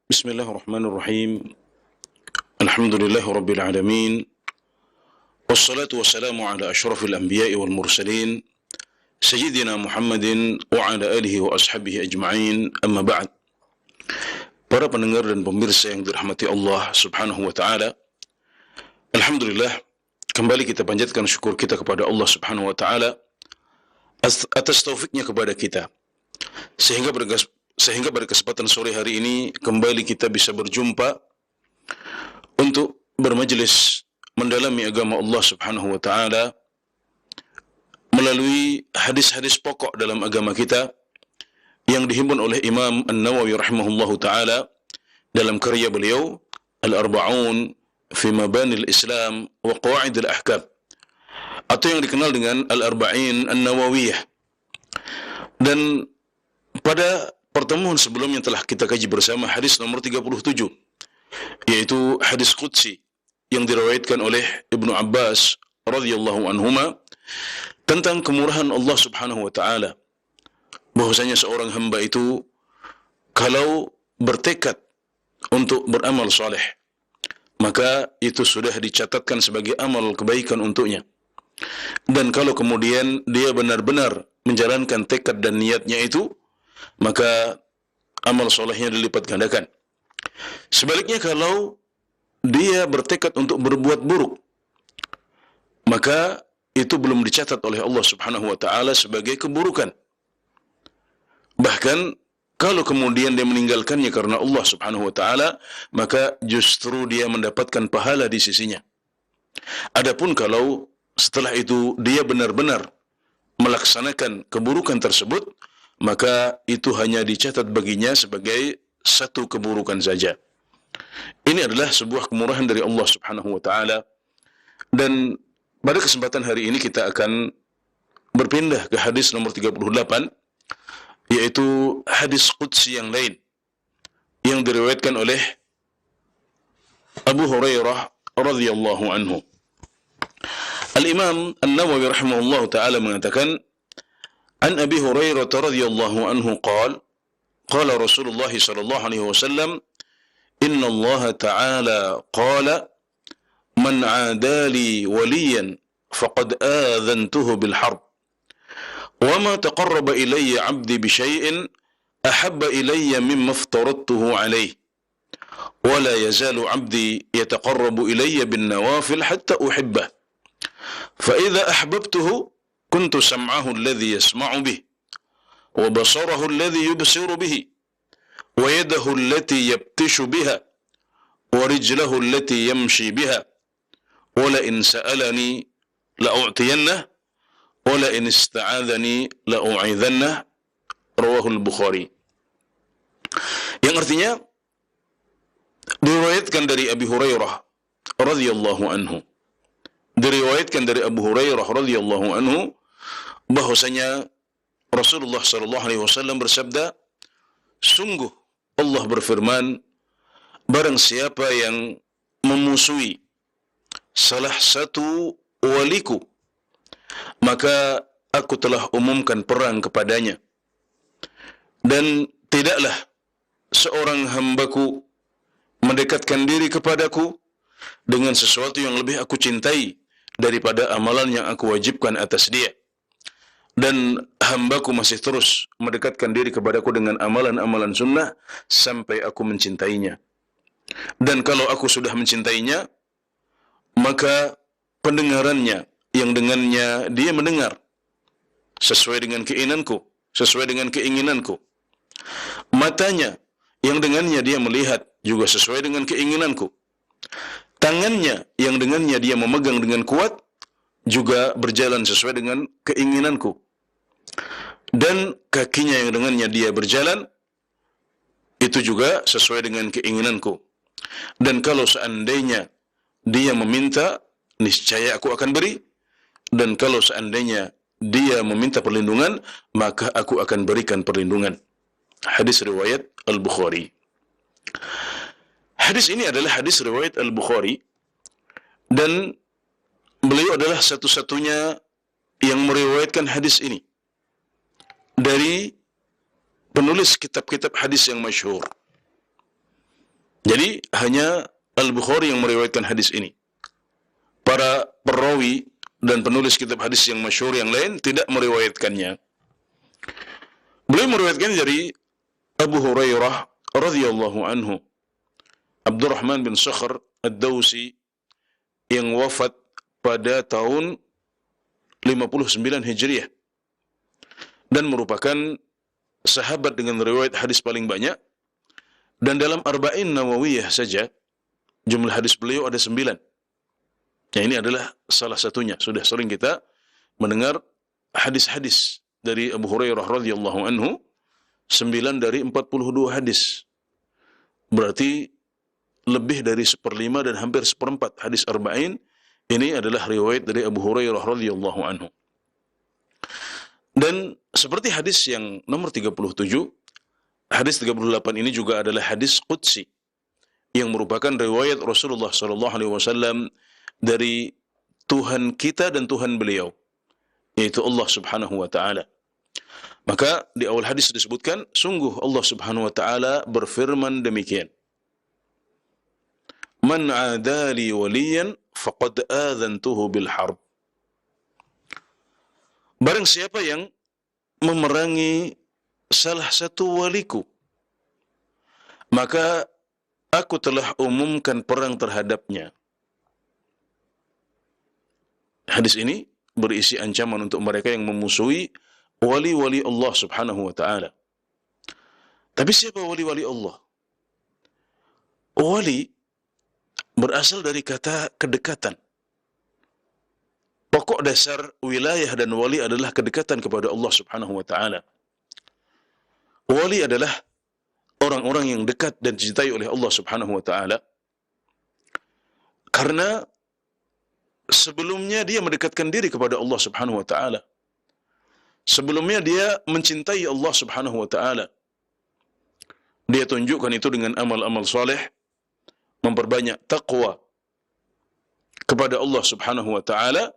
Bismillahirrahmanirrahim. Alhamdulillahi Rabbil Alamin. Wassalatu wassalamu ala ashrafil anbiya'i wal mursalin. Sayyidina Muhammadin wa ala alihi wa ashabihi ajma'in. Amma ba'd. Para pendengar dan pemirsa yang dirahmati Allah subhanahu wa ta'ala, Alhamdulillah, kembali kita panjatkan syukur kita kepada Allah subhanahu wa ta'ala atas taufiknya kepada kita. Sehingga pada kesempatan sore hari ini kembali kita bisa berjumpa untuk bermajlis mendalami agama Allah subhanahu wa ta'ala melalui hadis-hadis pokok dalam agama kita yang dihimpun oleh Imam An-Nawawi rahimahullahu ta'ala dalam karya beliau Al-Arba'un fi Mabanil Islam wa Qawa'idil Ahkam, atau yang dikenal dengan Al-Arba'in An-Nawawiyah. Dan pada pertemuan sebelumnya telah kita kaji bersama hadis nomor 37, yaitu hadis Qudsi yang diriwayatkan oleh Ibnu Abbas radhiyallahu anhuma tentang kemurahan Allah subhanahu wa ta'ala, bahwasanya seorang hamba itu kalau bertekad untuk beramal saleh, maka itu sudah dicatatkan sebagai amal kebaikan untuknya. Dan kalau kemudian dia benar-benar menjalankan tekad dan niatnya itu, maka amal solehnya dilipat gandakan. Sebaliknya, kalau dia bertekad untuk berbuat buruk, maka itu belum dicatat oleh Allah subhanahu wa ta'ala sebagai keburukan. Bahkan kalau kemudian dia meninggalkannya karena Allah subhanahu wa ta'ala, maka justru dia mendapatkan pahala di sisinya. Adapun kalau setelah itu dia benar-benar melaksanakan keburukan tersebut, maka itu hanya dicatat baginya sebagai satu keburukan saja. Ini adalah sebuah kemurahan dari Allah subhanahu wa ta'ala. Dan pada kesempatan hari ini kita akan berpindah ke hadis nomor 38, yaitu hadis Qudsi yang lain yang diriwayatkan oleh Abu Hurairah radhiyallahu anhu. Al-Imam An-Nawawi rahimahullahu ta'ala mengatakan, An Abi Hurairah radhiyallahu anhu qala Rasulullah sallallahu alaihi wasallam, inna Allah ta'ala qala man 'adali waliyan faqad adhantuhu bil harb wa ma taqarraba ilayya 'abdi bi shay'in ahabba ilayya mimma aftaradtuhu alayhi wa la yazalu 'abdi yataqarrabu ilayya bin nawafil hatta uhibbah fa idza ahbabtuhu كنت سمعه الذي يسمع به وبصره الذي يبصر به ويده التي يبتش بها ورجله التي يمشي بها ولئن سألني لأعطينه ولئن استعاذني لأعيذنه رواه البخاري. Yang artinya diriwayatkan dari Abi Hurairah radhiyallahu anhu. Diriwayatkan dari Abu Hurairah radhiyallahu anhu bahwasanya Rasulullah sallallahu alaihi wasallam bersabda, sungguh Allah berfirman, barang siapa yang memusuhi salah satu waliku, maka aku telah umumkan perang kepadanya, dan tidaklah seorang hambaku mendekatkan diri kepadaku dengan sesuatu yang lebih aku cintai daripada amalan yang aku wajibkan atas dia, dan hambaku masih terus mendekatkan diri kepadaku dengan amalan-amalan sunnah sampai aku mencintainya. Dan kalau aku sudah mencintainya, maka pendengarannya yang dengannya dia mendengar sesuai dengan keinginanku, matanya yang dengannya dia melihat juga sesuai dengan keinginanku, tangannya yang dengannya dia memegang dengan kuat juga berjalan sesuai dengan keinginanku, dan kakinya yang dengannya dia berjalan itu juga sesuai dengan keinginanku. Dan kalau seandainya dia meminta, niscaya aku akan beri, dan kalau seandainya dia meminta perlindungan, maka aku akan berikan perlindungan. Hadis riwayat Al-Bukhari. Hadis ini adalah hadis riwayat Al-Bukhari, dan beliau adalah satu-satunya yang meriwayatkan hadis ini dari penulis kitab-kitab hadis yang masyhur. Jadi hanya Al-Bukhari yang meriwayatkan hadis ini. Para perawi dan penulis kitab hadis yang masyhur yang lain tidak meriwayatkannya. Beliau meriwayatkan dari Abu Hurairah radhiyallahu anhu, Abdurrahman bin Sakhr Ad-Dawsi yang wafat pada tahun 59 Hijriah dan merupakan sahabat dengan riwayat hadis paling banyak, dan dalam Arba'in Nawawiyah saja jumlah hadis beliau ada 9. Ya, ini adalah salah satunya. Sudah sering kita mendengar hadis-hadis dari Abu Hurairah radhiyallahu anhu, 9 dari 42 hadis. Berarti lebih dari 1/5 dan hampir 1/4 hadis Arba'in ini adalah riwayat dari Abu Hurairah radhiyallahu anhu. Dan seperti hadis yang nomor 37, hadis 38 ini juga adalah hadis qudsi yang merupakan riwayat Rasulullah sallallahu alaihi wasallam dari Tuhan kita dan Tuhan beliau, yaitu Allah Subhanahu wa taala. Maka di awal hadis disebutkan, sungguh Allah Subhanahu wa taala berfirman demikian, "Man 'adali waliyan faqad adzantuhu bil harb." Barang siapa yang memerangi salah satu waliku, maka aku telah umumkan perang terhadapnya. Hadis ini berisi ancaman untuk mereka yang memusuhi wali-wali Allah Subhanahu wa taala. Tapi siapa wali-wali Allah? Wali berasal dari kata kedekatan. Pokok dasar wilayah dan wali adalah kedekatan kepada Allah Subhanahu wa taala. Wali adalah orang-orang yang dekat dan dicintai oleh Allah Subhanahu wa taala karena sebelumnya dia mendekatkan diri kepada Allah Subhanahu wa taala. Sebelumnya dia mencintai Allah Subhanahu wa taala. Dia tunjukkan itu dengan amal-amal saleh, memperbanyak taqwa kepada Allah Subhanahu wa taala,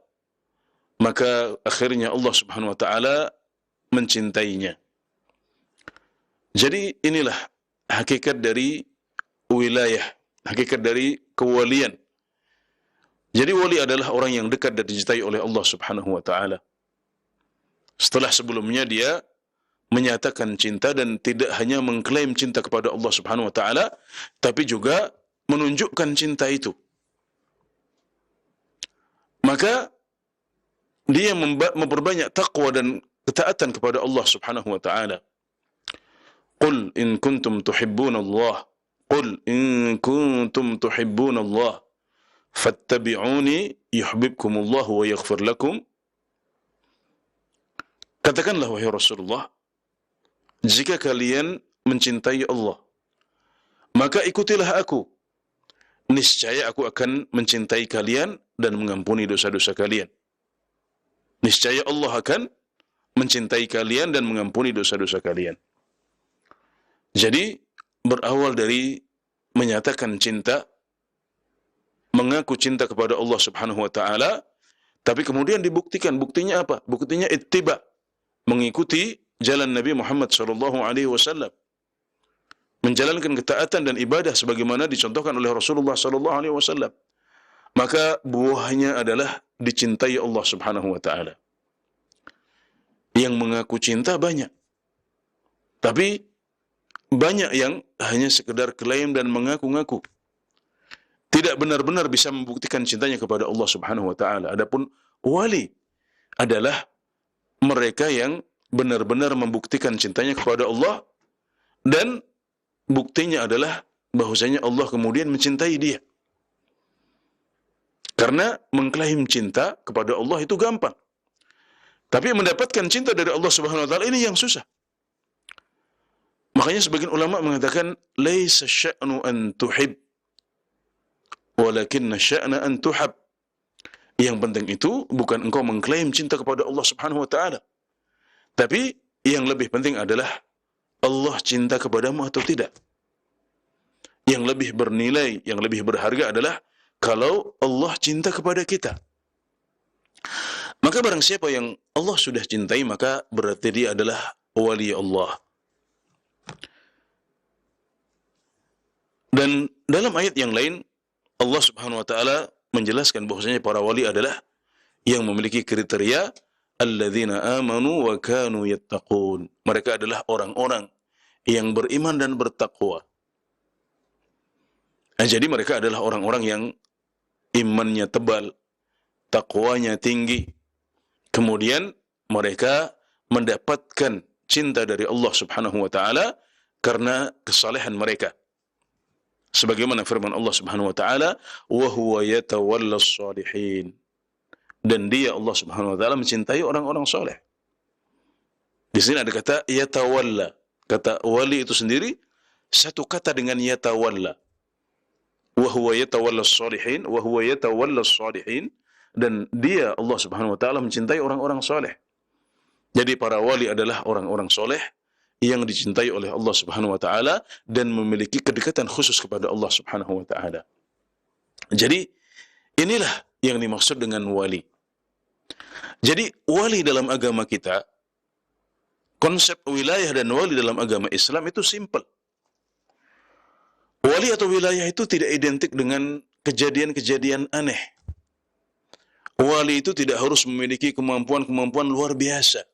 maka akhirnya Allah Subhanahu wa taala mencintainya. Jadi inilah hakikat dari wilayah, hakikat dari kewalian. Jadi wali adalah orang yang dekat dan dicintai oleh Allah Subhanahu wa taala. Setelah sebelumnya dia menyatakan cinta dan tidak hanya mengklaim cinta kepada Allah Subhanahu wa taala, tapi juga menunjukkan cinta itu. Maka dia memperbanyak taqwa dan ketaatan kepada Allah Subhanahu wa taala. Qul in kuntum tuhibbunallah, qul in kuntum tuhibbunallah fattabi'uni yuhibbukumullah wa yaghfir lakum. Katakanlah wahai Rasulullah, jika kalian mencintai Allah, maka ikutilah aku. Niscaya aku akan mencintai kalian dan mengampuni dosa-dosa kalian. Niscaya Allah akan mencintai kalian dan mengampuni dosa-dosa kalian. Jadi berawal dari menyatakan cinta, mengaku cinta kepada Allah Subhanahu wa taala, tapi kemudian dibuktikan. Buktinya apa? Buktinya ittiba, mengikuti jalan Nabi Muhammad sallallahu alaihi wasallam, menjalankan ketaatan dan ibadah sebagaimana dicontohkan oleh Rasulullah sallallahu alaihi wasallam. Maka buahnya adalah dicintai Allah Subhanahu wa taala. Yang mengaku cinta banyak, tapi banyak yang hanya sekedar klaim dan mengaku-ngaku, tidak benar-benar bisa membuktikan cintanya kepada Allah Subhanahu wa taala. Adapun wali adalah mereka yang benar-benar membuktikan cintanya kepada Allah, dan buktinya adalah bahwasanya Allah kemudian mencintai dia. Karena mengklaim cinta kepada Allah itu gampang, tapi mendapatkan cinta dari Allah Subhanahu wa taala ini yang susah. Makanya sebagian ulama mengatakan, laisa sya'nu an tuhib, walakinna sya'na an tuhab. Yang penting itu bukan engkau mengklaim cinta kepada Allah Subhanahu wa taala, tapi yang lebih penting adalah Allah cinta kepadamu atau tidak. Yang lebih bernilai, yang lebih berharga adalah kalau Allah cinta kepada kita. Maka barang siapa yang Allah sudah cintai, maka berarti dia adalah wali Allah. Dan dalam ayat yang lain Allah Subhanahu wa taala menjelaskan bahwasanya para wali adalah yang memiliki kriteria alladzina amanu wa kanu yattaqun. Mereka adalah orang-orang yang beriman dan bertakwa. Jadi mereka adalah orang-orang yang imannya tebal, takwanya tinggi. Kemudian mereka mendapatkan cinta dari Allah Subhanahu wa taala karena kesalehan mereka. Sebagaimana firman Allah Subhanahu wa taala, "Wa huwa yatawallas shalihin." Dan dia Allah Subhanahu wa taala mencintai orang-orang soleh. Di sini ada kata yatawalla. Kata wali itu sendiri satu kata dengan yatawalla. Wa huwa yatawallas shalihin, wa huwa yatawallas shalihin, dan dia Allah Subhanahu wa taala mencintai orang-orang soleh. Jadi para wali adalah orang-orang soleh yang dicintai oleh Allah Subhanahu wa taala dan memiliki kedekatan khusus kepada Allah Subhanahu wa taala. Jadi inilah yang dimaksud dengan wali. Jadi wali dalam agama kita, konsep wilayah dan wali dalam agama Islam itu simple. Wali atau wilayah itu tidak identik dengan kejadian-kejadian aneh. Wali itu tidak harus memiliki kemampuan-kemampuan luar biasa.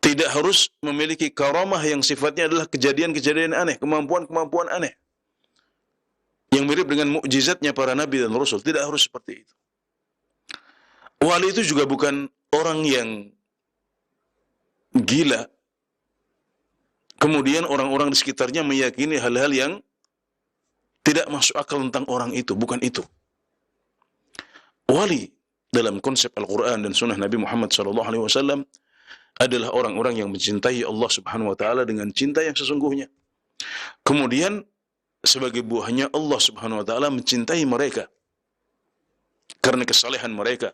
Tidak harus memiliki karamah yang sifatnya adalah kejadian-kejadian aneh, kemampuan-kemampuan aneh. Yang mirip dengan mukjizatnya para nabi dan rasul. Tidak harus seperti itu. Wali itu juga bukan orang yang gila. Kemudian orang-orang di sekitarnya meyakini hal-hal yang tidak masuk akal tentang orang itu. Bukan itu. Wali dalam konsep Al-Quran dan Sunnah Nabi Muhammad SAW adalah orang-orang yang mencintai Allah Subhanahu wa taala dengan cinta yang sesungguhnya. Kemudian sebagai buahnya Allah Subhanahu wa taala mencintai mereka karena kesalehan mereka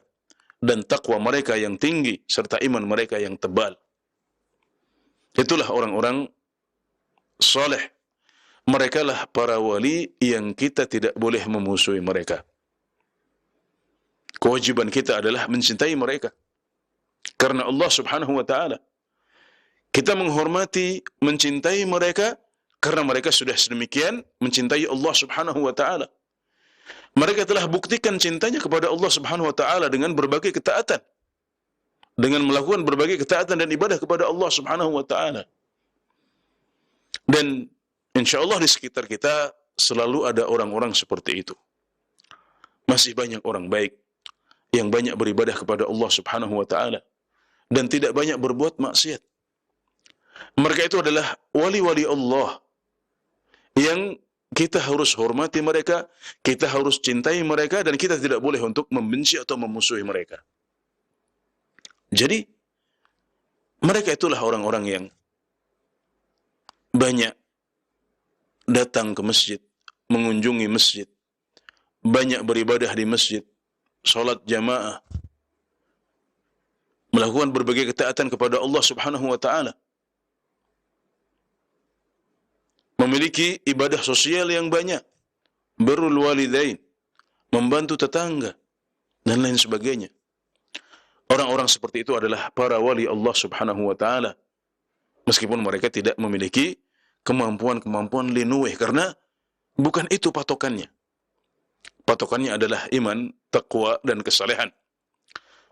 dan takwa mereka yang tinggi serta iman mereka yang tebal. Itulah orang-orang saleh. Mereka lah para wali yang kita tidak boleh memusuhi mereka. Kewajiban kita adalah mencintai mereka. Karena Allah Subhanahu wa taala. Kita menghormati, mencintai mereka karena mereka sudah sedemikian mencintai Allah Subhanahu wa taala. Mereka telah buktikan cintanya kepada Allah Subhanahu wa taala dengan berbagai ketaatan. Dengan melakukan berbagai ketaatan dan ibadah kepada Allah Subhanahu wa taala. Dan insyaallah di sekitar kita selalu ada orang-orang seperti itu. Masih banyak orang baik yang banyak beribadah kepada Allah Subhanahu wa taala dan tidak banyak berbuat maksiat. Mereka itu adalah wali-wali Allah yang kita harus hormati mereka, kita harus cintai mereka, dan kita tidak boleh untuk membenci atau memusuhi mereka. Jadi, mereka itulah orang-orang yang banyak datang ke masjid, mengunjungi masjid, banyak beribadah di masjid, salat jamaah, melakukan berbagai ketaatan kepada Allah Subhanahu wa taala, memiliki ibadah sosial yang banyak, birrul walidain, membantu tetangga, dan lain sebagainya. Orang-orang seperti itu adalah para wali Allah Subhanahu wa taala. Meskipun mereka tidak memiliki kemampuan-kemampuan linuwih, karena bukan itu patokannya. Patokannya adalah iman, taqwa, dan kesalehan.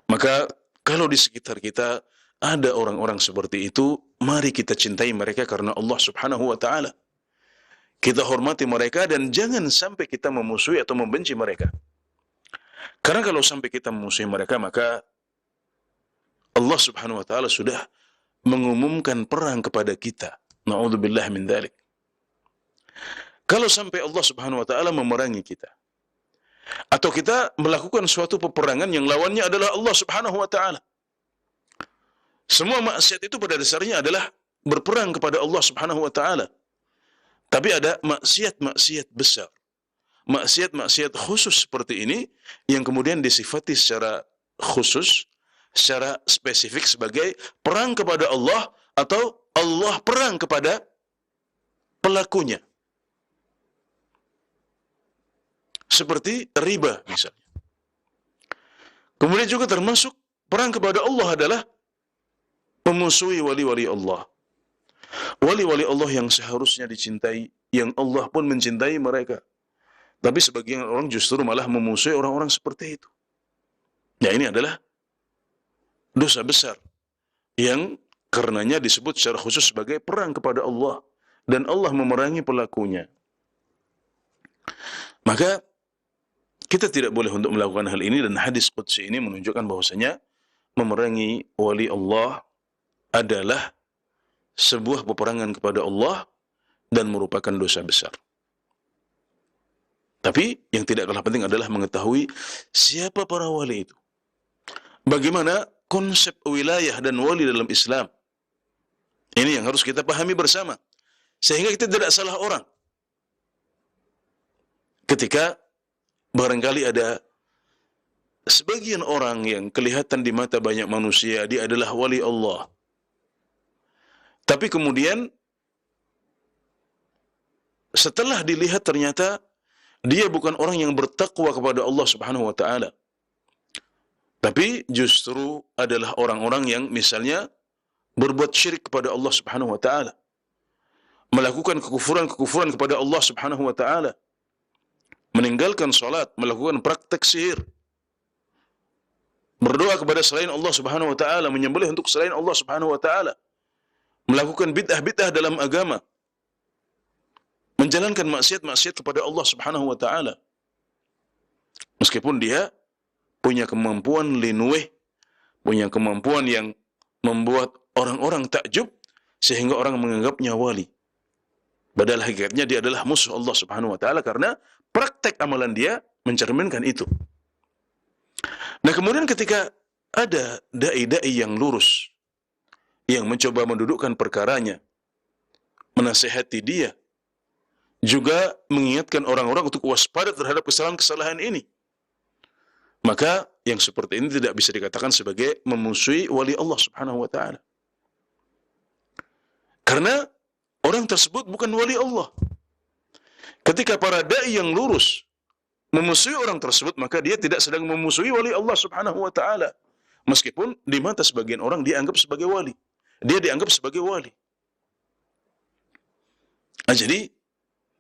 Maka kalau di sekitar kita ada orang-orang seperti itu, mari kita cintai mereka karena Allah Subhanahu wa taala. Kita hormati mereka dan jangan sampai kita memusuhi atau membenci mereka. Karena kalau sampai kita memusuhi mereka, maka Allah Subhanahu wa taala sudah mengumumkan perang kepada kita. Na'udzubillah min dzalik. Kalau sampai Allah Subhanahu wa taala memerangi kita, atau kita melakukan suatu peperangan yang lawannya adalah Allah Subhanahu wa taala. Semua maksiat itu pada dasarnya adalah berperang kepada Allah Subhanahu wa taala. Tapi ada maksiat-maksiat besar, maksiat-maksiat khusus seperti ini yang kemudian disifati secara khusus, secara spesifik sebagai perang kepada Allah atau Allah perang kepada pelakunya. Seperti riba misalnya. Kemudian juga termasuk perang kepada Allah adalah memusuhi wali-wali Allah. Wali-wali Allah yang seharusnya dicintai, yang Allah pun mencintai mereka. Tapi sebagian orang justru malah memusuhi orang-orang seperti itu. Ya, ini adalah dosa besar yang karenanya disebut secara khusus sebagai perang kepada Allah, dan Allah memerangi pelakunya. Maka kita tidak boleh untuk melakukan hal ini, dan hadis qudsi ini menunjukkan bahwasanya memerangi wali Allah adalah sebuah peperangan kepada Allah dan merupakan dosa besar. Tapi yang tidak kalah penting adalah mengetahui siapa para wali itu. Bagaimana konsep wilayah dan wali dalam Islam. Ini yang harus kita pahami bersama. Sehingga kita tidak salah orang. Ketika barangkali ada sebagian orang yang kelihatan di mata banyak manusia, dia adalah wali Allah. Tapi kemudian setelah dilihat ternyata dia bukan orang yang bertakwa kepada Allah Subhanahu wa taala. Tapi justru adalah orang-orang yang misalnya berbuat syirik kepada Allah Subhanahu wa taala. Melakukan kekufuran-kekufuran kepada Allah Subhanahu wa taala. Meninggalkan salat, melakukan praktek sihir. Berdoa kepada selain Allah Subhanahu wa taala, menyembelih untuk selain Allah Subhanahu wa taala. Melakukan bid'ah-bid'ah dalam agama. Menjalankan maksiat-maksiat kepada Allah Subhanahu wa taala. Meskipun dia punya kemampuan linueh, punya kemampuan yang membuat orang-orang takjub sehingga orang menganggapnya wali. Padahal hakikatnya dia adalah musuh Allah Subhanahu wa taala karena praktek amalan dia mencerminkan itu. Nah, kemudian ketika ada dai-dai yang lurus yang mencoba mendudukkan perkaranya, menasihati dia, juga mengingatkan orang-orang untuk waspada terhadap kesalahan-kesalahan ini, maka yang seperti ini tidak bisa dikatakan sebagai memusuhi wali Allah Subhanahu wa taala. Karena orang tersebut bukan wali Allah. Ketika para dai yang lurus memusuhi orang tersebut, maka dia tidak sedang memusuhi wali Allah Subhanahu wa taala. Meskipun di mata sebagian orang dia anggap sebagai wali. Dia dianggap sebagai wali. Nah, jadi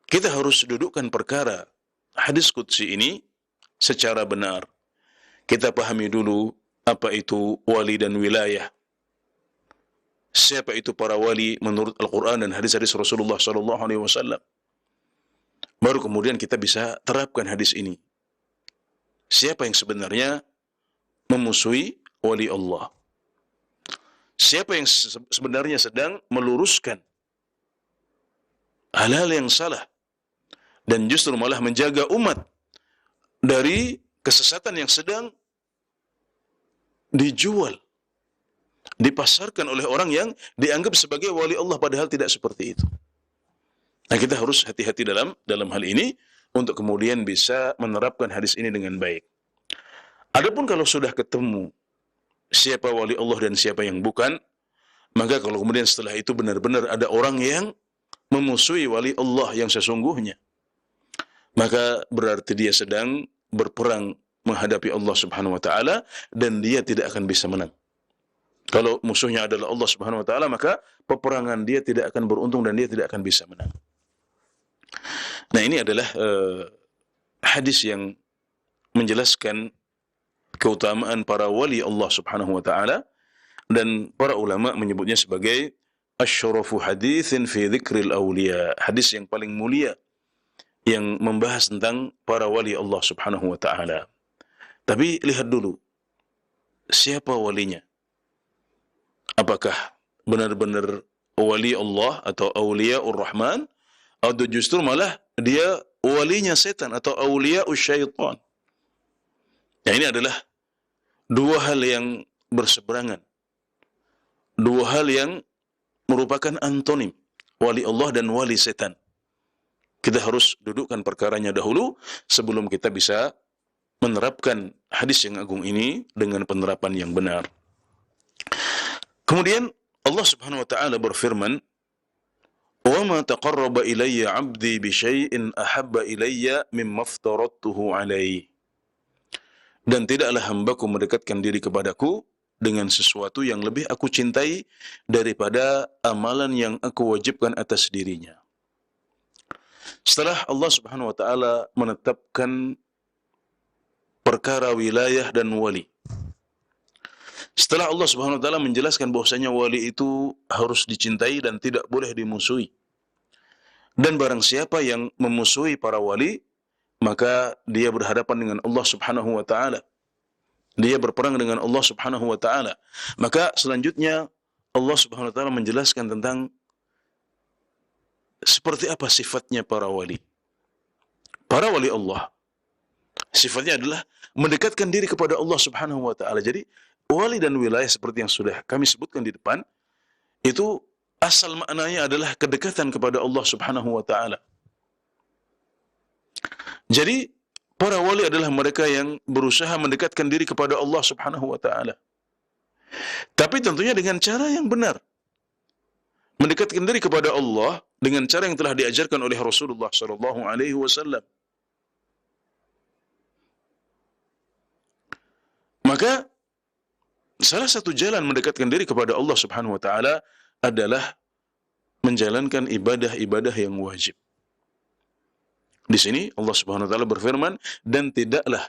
kita harus dudukkan perkara hadis qudsi ini secara benar. Kita pahami dulu apa itu wali dan wilayah. Siapa itu para wali menurut Al-Quran dan hadis-hadis Rasulullah SAW. Baru kemudian kita bisa terapkan hadis ini. Siapa yang sebenarnya memusuhi wali Allah? Siapa yang sebenarnya sedang meluruskan hal-hal yang salah dan justru malah menjaga umat dari kesesatan yang sedang dijual, dipasarkan oleh orang yang dianggap sebagai wali Allah padahal tidak seperti itu. Nah, kita harus hati-hati dalam hal ini untuk kemudian bisa menerapkan hadis ini dengan baik. Adapun kalau sudah ketemu siapa wali Allah dan siapa yang bukan, maka kalau kemudian setelah itu benar-benar ada orang yang memusuhi wali Allah yang sesungguhnya, maka berarti dia sedang berperang menghadapi Allah Subhanahu wa taala dan dia tidak akan bisa menang. Kalau musuhnya adalah Allah Subhanahu wa taala, maka peperangan dia tidak akan beruntung dan dia tidak akan bisa menang. Nah, ini adalah hadis yang menjelaskan keutamaan para wali Allah Subhanahu wa taala, dan para ulama menyebutnya sebagai asyrafu haditsin fi dzikril awliya, hadis yang paling mulia yang membahas tentang para wali Allah Subhanahu wa taala. Tapi lihat dulu siapa walinya. Apakah benar-benar wali Allah atau awliyaur rahman, atau justru malah dia walinya setan atau awliyaus syaitan. Nah, ini adalah dua hal yang berseberangan. Dua hal yang merupakan antonim, wali Allah dan wali setan. Kita harus dudukkan perkaranya dahulu sebelum kita bisa menerapkan hadis yang agung ini dengan penerapan yang benar. Kemudian Allah Subhanahu wa taala berfirman, "Wa ma taqarraba ilayya 'abdi bi syai'in ahabba ilayya mimma aftaradtuhu 'alaihi." Dan tidaklah hambaku mendekatkan diri kepadaku dengan sesuatu yang lebih aku cintai daripada amalan yang aku wajibkan atas dirinya. Setelah Allah Subhanahu wa taala menetapkan perkara wilayah dan wali. Setelah Allah Subhanahu wa taala menjelaskan bahwasanya wali itu harus dicintai dan tidak boleh dimusuhi. Dan barang siapa yang memusuhi para wali, maka dia berhadapan dengan Allah Subhanahu wa taala. Dia berperang dengan Allah Subhanahu wa taala. Maka selanjutnya Allah Subhanahu wa taala menjelaskan tentang seperti apa sifatnya para wali. Para wali Allah sifatnya adalah mendekatkan diri kepada Allah Subhanahu wa taala. Jadi wali dan wilayah seperti yang sudah kami sebutkan di depan, itu asal maknanya adalah kedekatan kepada Allah Subhanahu wa taala. Jadi para wali adalah mereka yang berusaha mendekatkan diri kepada Allah Subhanahu wa taala. Tapi tentunya dengan cara yang benar. Mendekatkan diri kepada Allah dengan cara yang telah diajarkan oleh Rasulullah sallallahu alaihi wasallam. Maka salah satu jalan mendekatkan diri kepada Allah Subhanahu wa taala adalah menjalankan ibadah-ibadah yang wajib. Di sini Allah Subhanahu wa taala berfirman, "Dan tidaklah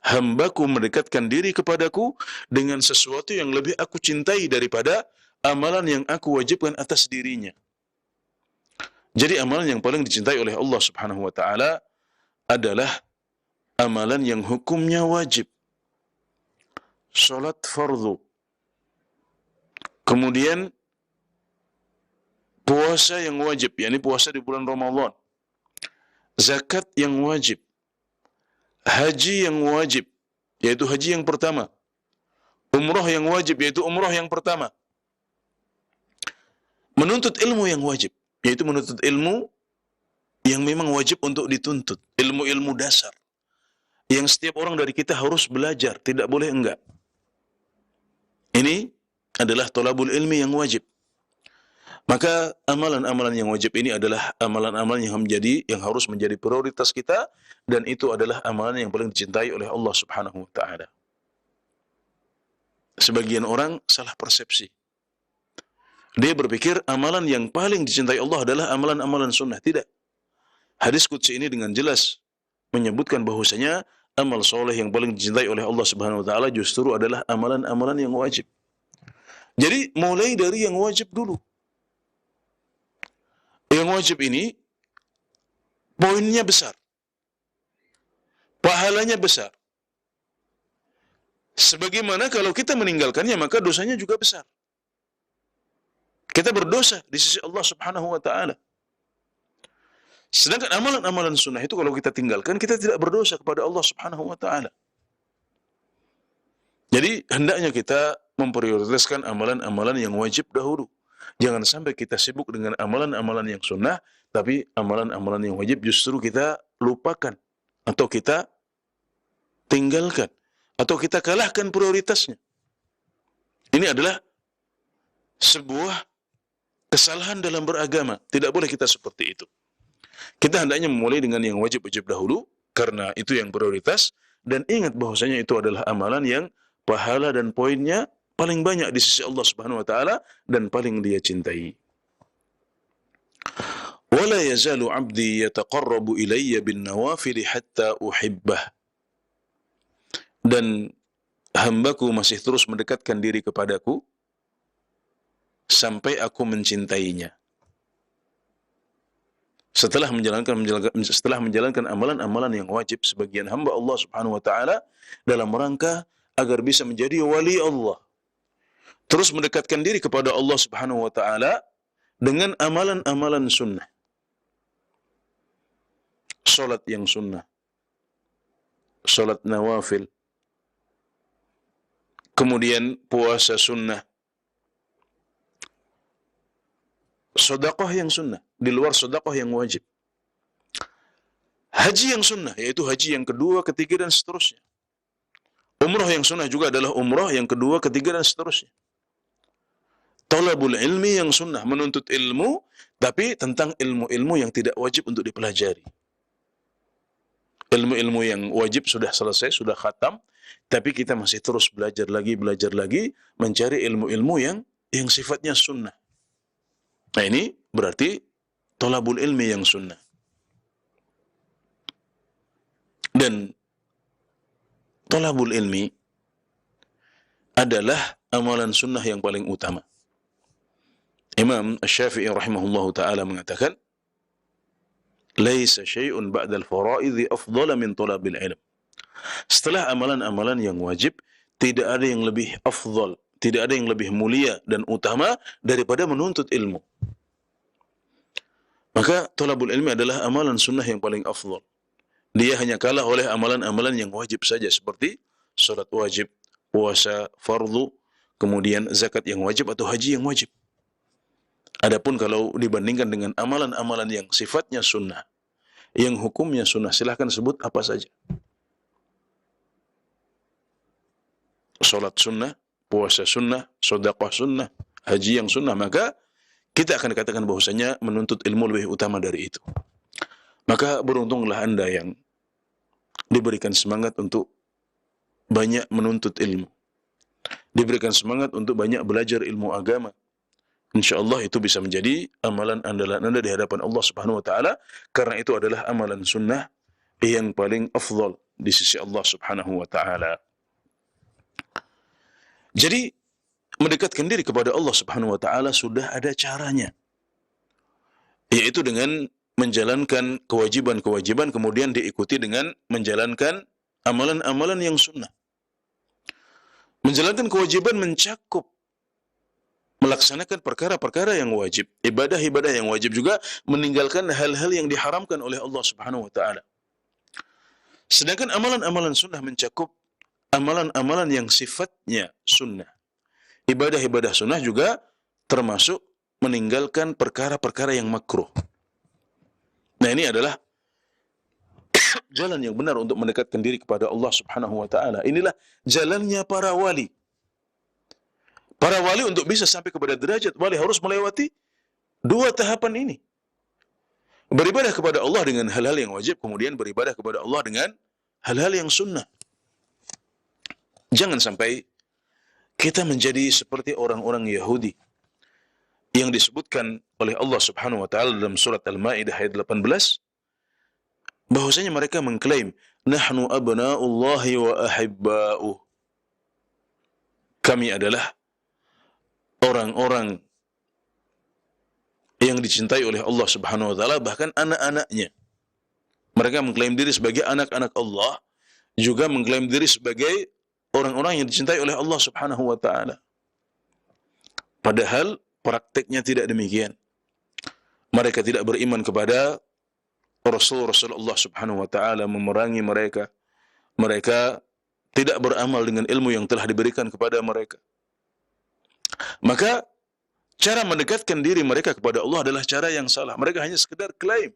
hambaku mendekatkan diri kepadaku dengan sesuatu yang lebih aku cintai daripada amalan yang aku wajibkan atas dirinya." Jadi amalan yang paling dicintai oleh Allah Subhanahu wa taala adalah amalan yang hukumnya wajib. Salat fardu. Kemudian puasa yang wajib, yakni puasa di bulan Ramadan. Zakat yang wajib. Haji yang wajib, yaitu haji yang pertama. Umrah yang wajib, yaitu umrah yang pertama. Menuntut ilmu yang wajib, yaitu menuntut ilmu yang memang wajib untuk dituntut. Ilmu-ilmu dasar. Yang setiap orang dari kita harus belajar, tidak boleh enggak. Ini adalah thalabul ilmi yang wajib. Maka amalan-amalan yang wajib ini adalah amalan-amalan yang harus menjadi prioritas kita, dan itu adalah amalan yang paling dicintai oleh Allah Subhanahu wa taala. Sebagian orang salah persepsi. Dia berpikir amalan yang paling dicintai Allah adalah amalan-amalan sunnah. Tidak. Hadis qudsi ini dengan jelas menyebutkan bahwasanya amal soleh yang paling dicintai oleh Allah Subhanahu wa taala justru adalah amalan-amalan yang wajib. Jadi mulai dari yang wajib dulu. Yang wajib ini poinnya besar. Pahalanya besar. Sebagaimana kalau kita meninggalkannya maka dosanya juga besar. Kita berdosa di sisi Allah Subhanahu wa taala. Sedangkan amalan-amalan sunnah itu kalau kita tinggalkan, kita tidak berdosa kepada Allah Subhanahu wa taala. Jadi hendaknya kita memprioritaskan amalan-amalan yang wajib dahulu. Jangan sampai kita sibuk dengan amalan-amalan yang sunnah, tapi amalan-amalan yang wajib justru kita lupakan, atau kita tinggalkan, atau kita kalahkan prioritasnya. Ini adalah sebuah kesalahan dalam beragama. Tidak boleh kita seperti itu. Kita hendaknya memulai dengan yang wajib-wajib dahulu, karena itu yang prioritas, dan ingat bahwasanya itu adalah amalan yang pahala dan poinnya paling banyak di sisi Allah Subhanahu wa taala dan paling dia cintai. Wala yazalu 'abdi yataqarrabu ilayya bin nawafil hatta uhibbah. Dan hambaku masih terus mendekatkan diri kepadaku sampai aku mencintainya. Setelah menjalankan amalan-amalan yang wajib, sebagian hamba Allah Subhanahu wa taala dalam rangka agar bisa menjadi wali Allah, terus mendekatkan diri kepada Allah Subhanahu wa taala dengan amalan-amalan sunnah. Salat yang sunnah, salat nawafil, kemudian puasa sunnah, sedekah yang sunnah di luar sedekah yang wajib, haji yang sunnah, yaitu haji yang kedua, ketiga, dan seterusnya. Umrah yang sunnah juga adalah umrah yang kedua, ketiga, dan seterusnya. Talabul ilmi yang sunnah, menuntut ilmu, tapi tentang ilmu-ilmu yang tidak wajib untuk dipelajari. Ilmu-ilmu yang wajib sudah selesai, sudah khatam, tapi kita masih terus belajar lagi, mencari ilmu-ilmu yang sifatnya sunnah. Nah ini berarti talabul ilmi yang sunnah. Dan thalabul ilmi adalah amalan sunnah yang paling utama. Imam Asy-Syafi'i rahimahullahu taala mengatakan, "Laisa syai'un ba'dal fara'idhi afdhala min thalabil ilm." Setelah amalan-amalan yang wajib, tidak ada yang lebih afdal, tidak ada yang lebih mulia dan utama daripada menuntut ilmu. Maka thalabul ilmi adalah amalan sunnah yang paling afdal. Dia hanya kalah oleh amalan-amalan yang wajib saja, seperti salat wajib, puasa fardu, kemudian zakat yang wajib atau haji yang wajib. Adapun kalau dibandingkan dengan amalan-amalan yang sifatnya sunnah, yang hukumnya sunnah, silahkan sebut apa saja. Salat sunnah, puasa sunnah, sedekah sunnah, haji yang sunnah, maka kita akan katakan bahwasanya menuntut ilmu lebih utama dari itu. Maka beruntunglah Anda yang diberikan semangat untuk banyak menuntut ilmu, diberikan semangat untuk banyak belajar ilmu agama. InsyaAllah itu bisa menjadi amalan andalan Anda di hadapan Allah Subhanahu wa taala, karena itu adalah amalan sunnah yang paling afdal di sisi Allah Subhanahu wa taala. Jadi mendekatkan diri kepada Allah Subhanahu wa taala sudah ada caranya, yaitu dengan menjalankan kewajiban-kewajiban, kemudian diikuti dengan menjalankan amalan-amalan yang sunnah. Menjalankan kewajiban mencakup melaksanakan perkara-perkara yang wajib, ibadah-ibadah yang wajib, juga meninggalkan hal-hal yang diharamkan oleh Allah Subhanahu wa taala. Sedangkan amalan-amalan sunnah mencakup amalan-amalan yang sifatnya sunnah. Ibadah-ibadah sunnah juga termasuk meninggalkan perkara-perkara yang makruh. Nah, ini adalah jalan yang benar untuk mendekatkan diri kepada Allah Subhanahu wa taala. Inilah jalannya para wali. Para wali untuk bisa sampai kepada derajat wali harus melewati dua tahapan ini. Beribadah kepada Allah dengan hal-hal yang wajib, kemudian beribadah kepada Allah dengan hal-hal yang sunnah. Jangan sampai kita menjadi seperti orang-orang Yahudi yang disebutkan oleh Allah Subhanahu wa taala dalam surat Al-Maidah ayat 18, bahwasanya mereka mengklaim, "Nahnu abna'ullahi wa ahibba'uh." Kami adalah orang-orang yang dicintai oleh Allah Subhanahu wa taala, bahkan anak-anaknya. Mereka mengklaim diri sebagai anak-anak Allah, juga mengklaim diri sebagai orang-orang yang dicintai oleh Allah Subhanahu wa taala. Padahal prakteknya tidak demikian. Mereka tidak beriman kepada Rasul-Rasul Allah Subhanahu wa taala, memerangi mereka. Mereka tidak beramal dengan ilmu yang telah diberikan kepada mereka. Maka cara mendekatkan diri mereka kepada Allah adalah cara yang salah. Mereka hanya sekedar klaim,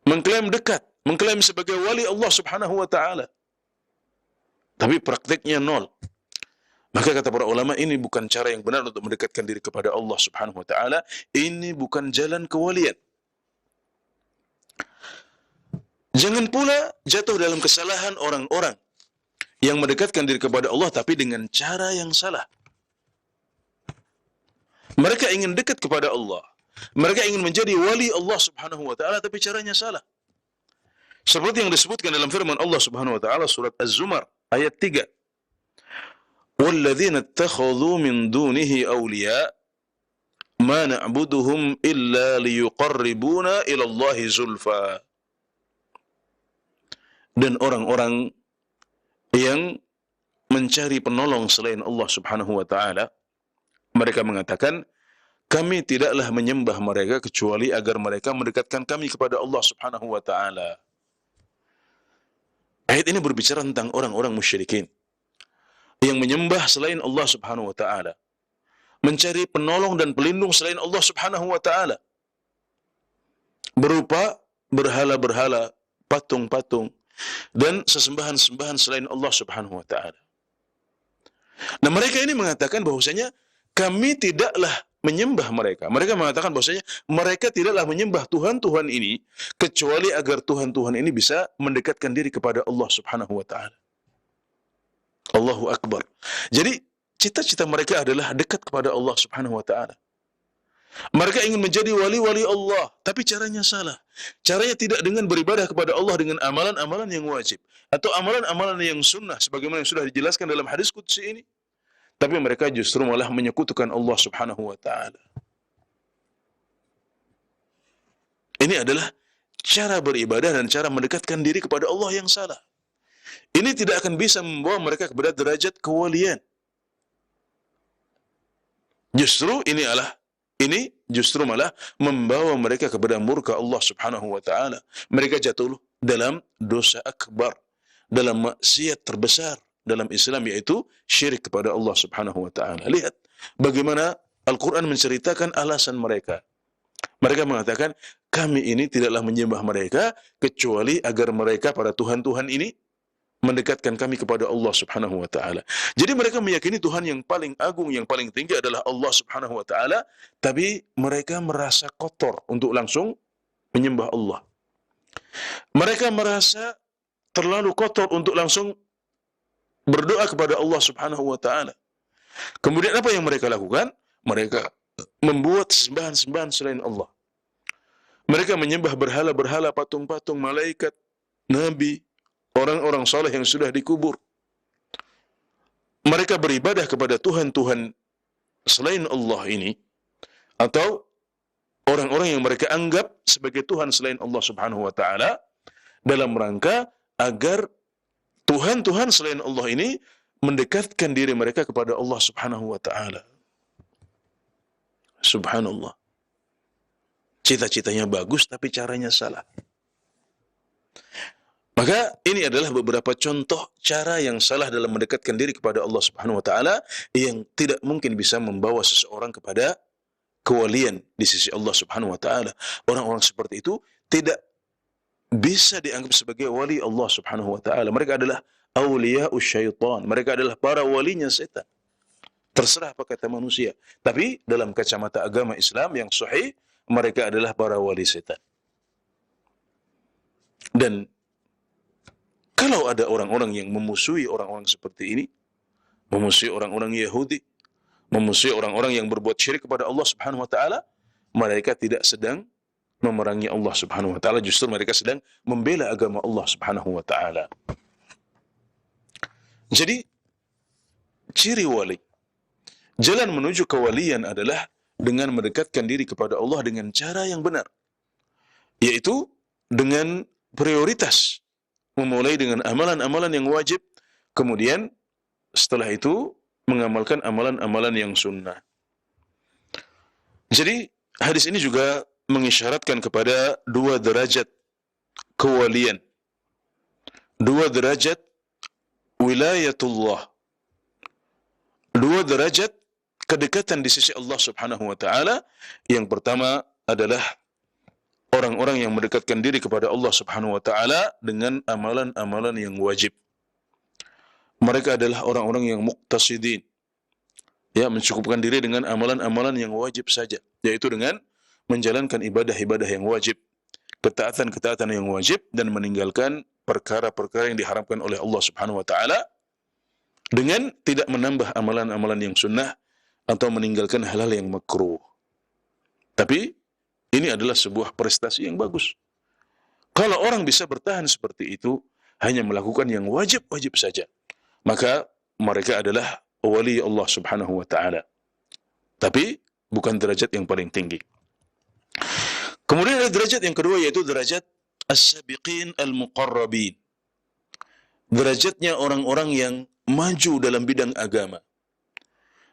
mengklaim dekat, mengklaim sebagai wali Allah Subhanahu wa taala, tapi prakteknya nol. Maka kata para ulama, ini bukan cara yang benar untuk mendekatkan diri kepada Allah Subhanahu wa taala. Ini bukan jalan kewalian. Jangan pula jatuh dalam kesalahan orang-orang yang mendekatkan diri kepada Allah tapi dengan cara yang salah. Mereka ingin dekat kepada Allah, mereka ingin menjadi wali Allah Subhanahu wa taala, tapi caranya salah. Seperti yang disebutkan dalam firman Allah Subhanahu wa taala surat Az-Zumar ayat 3. وَالَّذِينَ اتَّخَذُوا مِن دُونِهِ أَوْلِيَاءَ مَا نَعْبُدُهُمْ إِلَّا لِيُقَرِّبُونَا إِلَى اللَّهِ زُلْفَى. Dan orang-orang yang mencari penolong selain Allah Subhanahu wa taala, mereka mengatakan, kami tidaklah menyembah mereka kecuali agar mereka mendekatkan kami kepada Allah Subhanahu wa taala. Ayat ini berbicara tentang orang-orang musyrikin yang menyembah selain Allah Subhanahu wa taala, mencari penolong dan pelindung selain Allah Subhanahu wa taala, berupa berhala-berhala, patung-patung, dan sesembahan-sembahan selain Allah Subhanahu wa taala. Nah, mereka ini mengatakan bahwasanya kami tidaklah menyembah mereka. Mereka mengatakan bahwasanya mereka tidaklah menyembah Tuhan-Tuhan ini kecuali agar Tuhan-Tuhan ini bisa mendekatkan diri kepada Allah Subhanahu wa taala. Allahu Akbar. Jadi cita-cita mereka adalah dekat kepada Allah Subhanahu wa taala. Mereka ingin menjadi wali-wali Allah, tapi caranya salah. Caranya tidak dengan beribadah kepada Allah dengan amalan-amalan yang wajib atau amalan-amalan yang sunnah sebagaimana yang sudah dijelaskan dalam hadis qudsi ini. Tapi mereka justru malah menyekutukan Allah Subhanahu wa taala. Ini adalah cara beribadah dan cara mendekatkan diri kepada Allah yang salah. Ini tidak akan bisa membawa mereka kepada derajat kewalian. Ini justru malah membawa mereka kepada murka Allah Subhanahu wa taala. Mereka jatuh dalam dosa akbar, dalam maksiat terbesar dalam Islam, yaitu syirik kepada Allah Subhanahu wa taala. Lihat bagaimana Al-Qur'an menceritakan alasan mereka. Mereka mengatakan, kami ini tidaklah menyembah mereka kecuali agar mereka para tuhan-tuhan ini mendekatkan kami kepada Allah Subhanahu wa taala. Jadi mereka meyakini Tuhan yang paling agung, yang paling tinggi adalah Allah Subhanahu wa taala, tapi mereka merasa kotor untuk langsung menyembah Allah. Mereka merasa terlalu kotor untuk langsung berdoa kepada Allah Subhanahu wa taala. Kemudian apa yang mereka lakukan? Mereka membuat sembahan-sembahan selain Allah. Mereka menyembah berhala-berhala, patung-patung, malaikat, nabi, orang-orang saleh yang sudah dikubur. Mereka beribadah kepada Tuhan-Tuhan selain Allah ini, atau orang-orang yang mereka anggap sebagai Tuhan selain Allah Subhanahu wa taala, dalam rangka agar Tuhan-Tuhan selain Allah ini mendekatkan diri mereka kepada Allah Subhanahu wa taala. Subhanallah. Cita-citanya bagus tapi caranya salah. Maka ini adalah beberapa contoh cara yang salah dalam mendekatkan diri kepada Allah Subhanahu wa taala yang tidak mungkin bisa membawa seseorang kepada kewalian di sisi Allah Subhanahu wa taala. Orang-orang seperti itu tidak bisa dianggap sebagai wali Allah Subhanahu wa taala. Mereka adalah awliya'us syaitan. Mereka adalah para walinya setan. Terserah apa kata manusia. Tapi dalam kacamata agama Islam yang sahih, mereka adalah para wali setan. Dan kalau ada orang-orang yang memusuhi orang-orang seperti ini, memusuhi orang-orang Yahudi, memusuhi orang-orang yang berbuat syirik kepada Allah Subhanahu wa taala, mereka tidak sedang memerangi Allah Subhanahu wa taala, justru mereka sedang membela agama Allah Subhanahu wa taala. Jadi ciri wali, jalan menuju kewalian adalah dengan mendekatkan diri kepada Allah dengan cara yang benar, yaitu dengan prioritas, memulai dengan amalan-amalan yang wajib, kemudian setelah itu mengamalkan amalan-amalan yang sunnah. Jadi hadis ini juga mengisyaratkan kepada dua derajat kewalian, dua derajat wilayatullah, dua derajat kedekatan di sisi Allah Subhanahu wa taala. Yang pertama adalah orang-orang yang mendekatkan diri kepada Allah Subhanahu wa taala dengan amalan-amalan yang wajib. Mereka adalah orang-orang yang muqtasidin, ya, mencukupkan diri dengan amalan-amalan yang wajib saja, yaitu dengan menjalankan ibadah-ibadah yang wajib, ketaatan-ketaatan yang wajib, dan meninggalkan perkara-perkara yang diharamkan oleh Allah Subhanahu wa taala, dengan tidak menambah amalan-amalan yang sunnah atau meninggalkan hal-hal yang makruh. Tapi ini adalah sebuah prestasi yang bagus. Kalau orang bisa bertahan seperti itu, hanya melakukan yang wajib-wajib saja, maka mereka adalah wali Allah Subhanahu wa taala. Tapi bukan derajat yang paling tinggi. Kemudian ada derajat yang kedua, yaitu derajat as-sabiqin al-muqarrabin. Derajatnya orang-orang yang maju dalam bidang agama.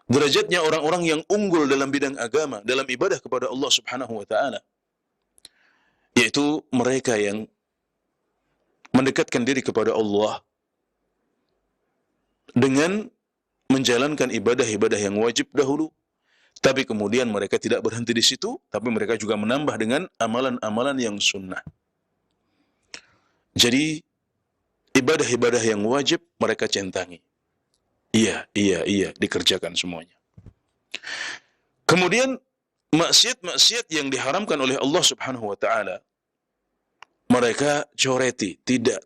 Derajatnya orang-orang yang unggul dalam bidang agama, dalam ibadah kepada Allah Subhanahu wa taala. Yaitu mereka yang mendekatkan diri kepada Allah dengan menjalankan ibadah-ibadah yang wajib dahulu, tapi kemudian mereka tidak berhenti di situ, tapi mereka juga menambah dengan amalan-amalan yang sunnah. Jadi ibadah-ibadah yang wajib mereka centangi. Iya, dikerjakan semuanya. Kemudian maksiat-maksiat yang diharamkan oleh Allah Subhanahu wa taala, mereka coreti, tidak.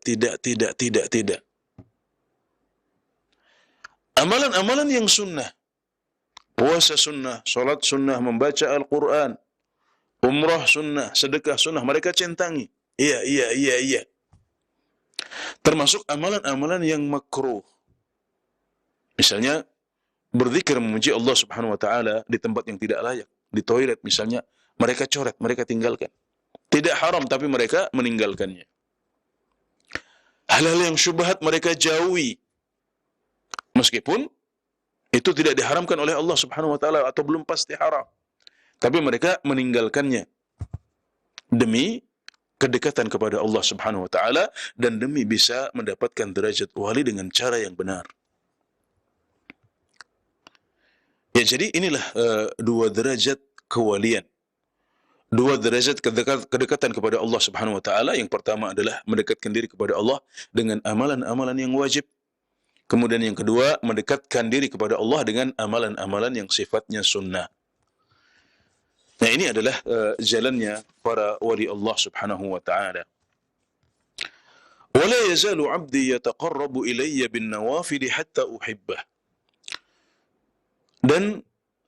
Amalan-amalan yang sunnah, puasa sunnah, salat sunnah, membaca Al-Quran, umrah sunnah, sedekah sunnah, mereka centangi. Iya, iya, iya, iya. Termasuk amalan-amalan yang makruh. Misalnya, berzikir memuji Allah Subhanahu wa taala di tempat yang tidak layak, di toilet misalnya, mereka coret, mereka tinggalkan. Tidak haram tapi mereka meninggalkannya. Hal-hal yang syubhat mereka jauhi. Meskipun itu tidak diharamkan oleh Allah Subhanahu wa taala atau belum pasti haram. Tapi mereka meninggalkannya demi kedekatan kepada Allah Subhanahu wa taala dan demi bisa mendapatkan derajat wali dengan cara yang benar. Ya, jadi inilah dua derajat kewalian. Dua derajat kedekatan kepada Allah Subhanahu wa taala. Yang pertama adalah mendekatkan diri kepada Allah dengan amalan-amalan yang wajib. Kemudian yang kedua, mendekatkan diri kepada Allah dengan amalan-amalan yang sifatnya sunnah. Nah, ini adalah jalannya para wali Allah Subhanahu wa taala. Wala yazalu 'abdi yataqarrabu ilayya bin nawafil hatta uhibbah. Dan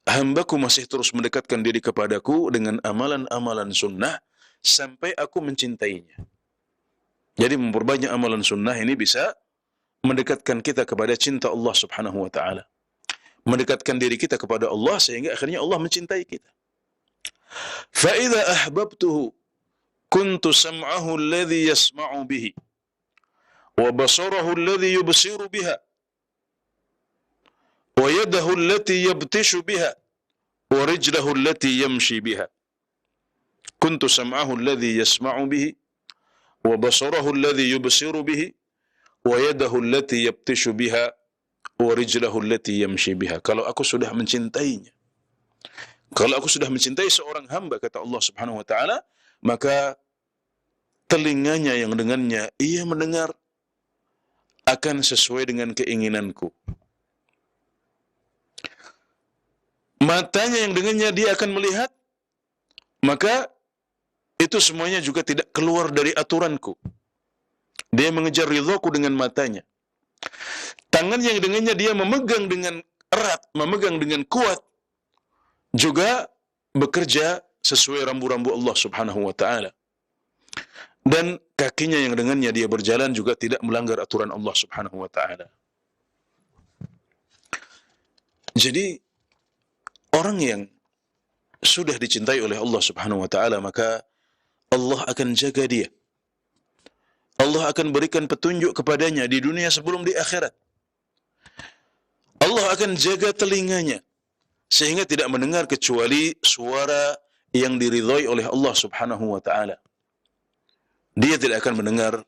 hambaku masih terus mendekatkan diri kepadaku dengan amalan-amalan sunnah sampai aku mencintainya. Jadi memperbanyak amalan sunnah ini bisa mendekatkan kita kepada cinta Allah Subhanahu wa taala. Mendekatkan diri kita kepada Allah sehingga akhirnya Allah mencintai kita. Fa idza ahbabtuhu kuntu sam'ahu alladhi yasma'u bihi wa basarahu alladhi yubsiru biha wa yadahu allati yabtishu biha wa rijlahu allati yamshi biha. Kuntu sam'ahu alladhi yasma'u bihi wa basarahu alladhi yubsiru bihi wa yadahu allati yabtishu biha wa rijlahu allati yamshi biha. Kalau aku sudah mencintainya, kalau aku sudah mencintai seorang hamba, kata Allah Subhanahu wa taala, maka telinganya yang dengannya ia mendengar akan sesuai dengan keinginanku. Matanya yang dengannya dia akan melihat, maka itu semuanya juga tidak keluar dari aturanku. Dia mengejar ridhaku dengan matanya. Tangan yang dengannya dia memegang dengan erat, memegang dengan kuat, juga bekerja sesuai rambu-rambu Allah Subhanahu wa taala. Dan kakinya yang dengannya dia berjalan juga tidak melanggar aturan Allah Subhanahu wa taala. Jadi orang yang sudah dicintai oleh Allah Subhanahu wa taala, maka Allah akan jaga dia. Allah akan berikan petunjuk kepadanya di dunia sebelum di akhirat. Allah akan jaga telinganya sehingga tidak mendengar kecuali suara yang diridhai oleh Allah Subhanahu wa taala. Dia tidak akan mendengar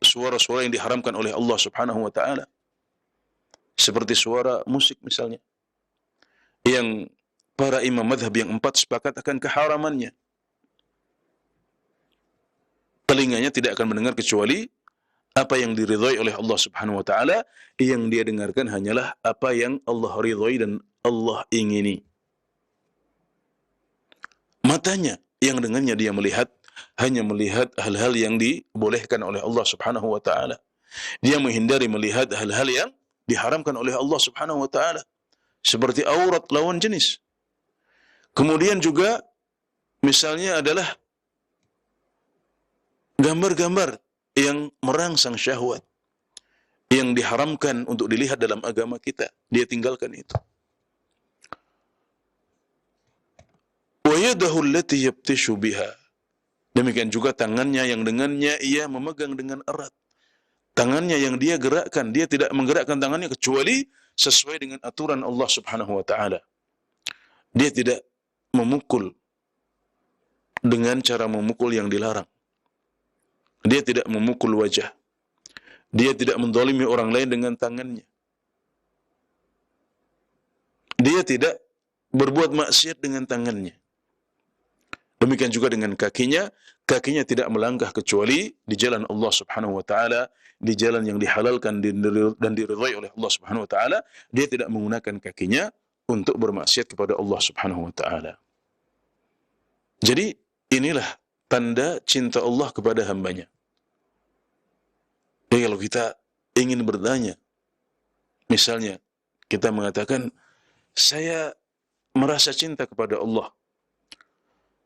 suara-suara yang diharamkan oleh Allah Subhanahu wa taala. Seperti suara musik misalnya, yang para imam madhab yang 4 sepakat akan keharamannya. Telinganya tidak akan mendengar kecuali apa yang diridhai oleh Allah Subhanahu wa taala. Yang dia dengarkan hanyalah apa yang Allah ridhai dan Allah ingini. Matanya yang dengannya dia melihat, hanya melihat hal-hal yang dibolehkan oleh Allah Subhanahu wa taala. Dia menghindari melihat hal-hal yang diharamkan oleh Allah Subhanahu wa taala, seperti aurat lawan jenis. Kemudian juga misalnya adalah gambar-gambar yang merangsang syahwat, yang diharamkan untuk dilihat dalam agama kita. Dia tinggalkan itu. Wa yadahu allati yabtishu biha. Demikian juga tangannya yang dengannya ia memegang dengan erat. Tangannya yang dia gerakkan, dia tidak menggerakkan tangannya kecuali sesuai dengan aturan Allah Subhanahu wa taala. Dia tidak memukul dengan cara memukul yang dilarang. Dia tidak memukul wajah. Dia tidak menzalimi orang lain dengan tangannya. Dia tidak berbuat maksiat dengan tangannya. Demikian juga dengan kakinya. Kakinya tidak melangkah kecuali di jalan Allah Subhanahu wa taala, di jalan yang dihalalkan dan diridhai oleh Allah Subhanahu wa taala. Dia tidak menggunakan kakinya untuk bermaksiat kepada Allah Subhanahu wa taala. Jadi inilah tanda cinta Allah kepada hambanya. Jadi kalau kita ingin bertanya, misalnya kita mengatakan, saya merasa cinta kepada Allah.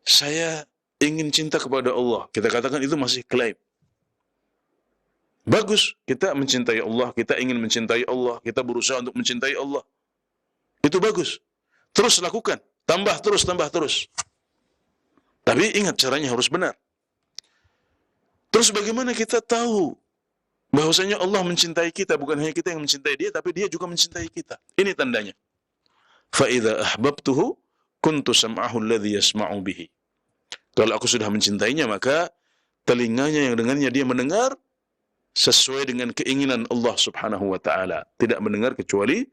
Saya ingin cinta kepada Allah. Kita katakan itu masih klaim. Bagus, kita mencintai Allah, kita ingin mencintai Allah, kita berusaha untuk mencintai Allah. Itu bagus. Terus lakukan, tambah terus, tambah terus. Tapi ingat, caranya harus benar. Terus bagaimana kita tahu bahwasanya Allah mencintai kita, bukan hanya kita yang mencintai dia, tapi dia juga mencintai kita. Ini tandanya. فَإِذَا أَحْبَبْتُهُ كُنْتُ سَمْعَهُ الَّذِي يَسْمَعُ بِهِ. Kalau aku sudah mencintainya, maka telinganya yang dengannya dia mendengar sesuai dengan keinginan Allah subhanahu wa ta'ala. Tidak mendengar kecuali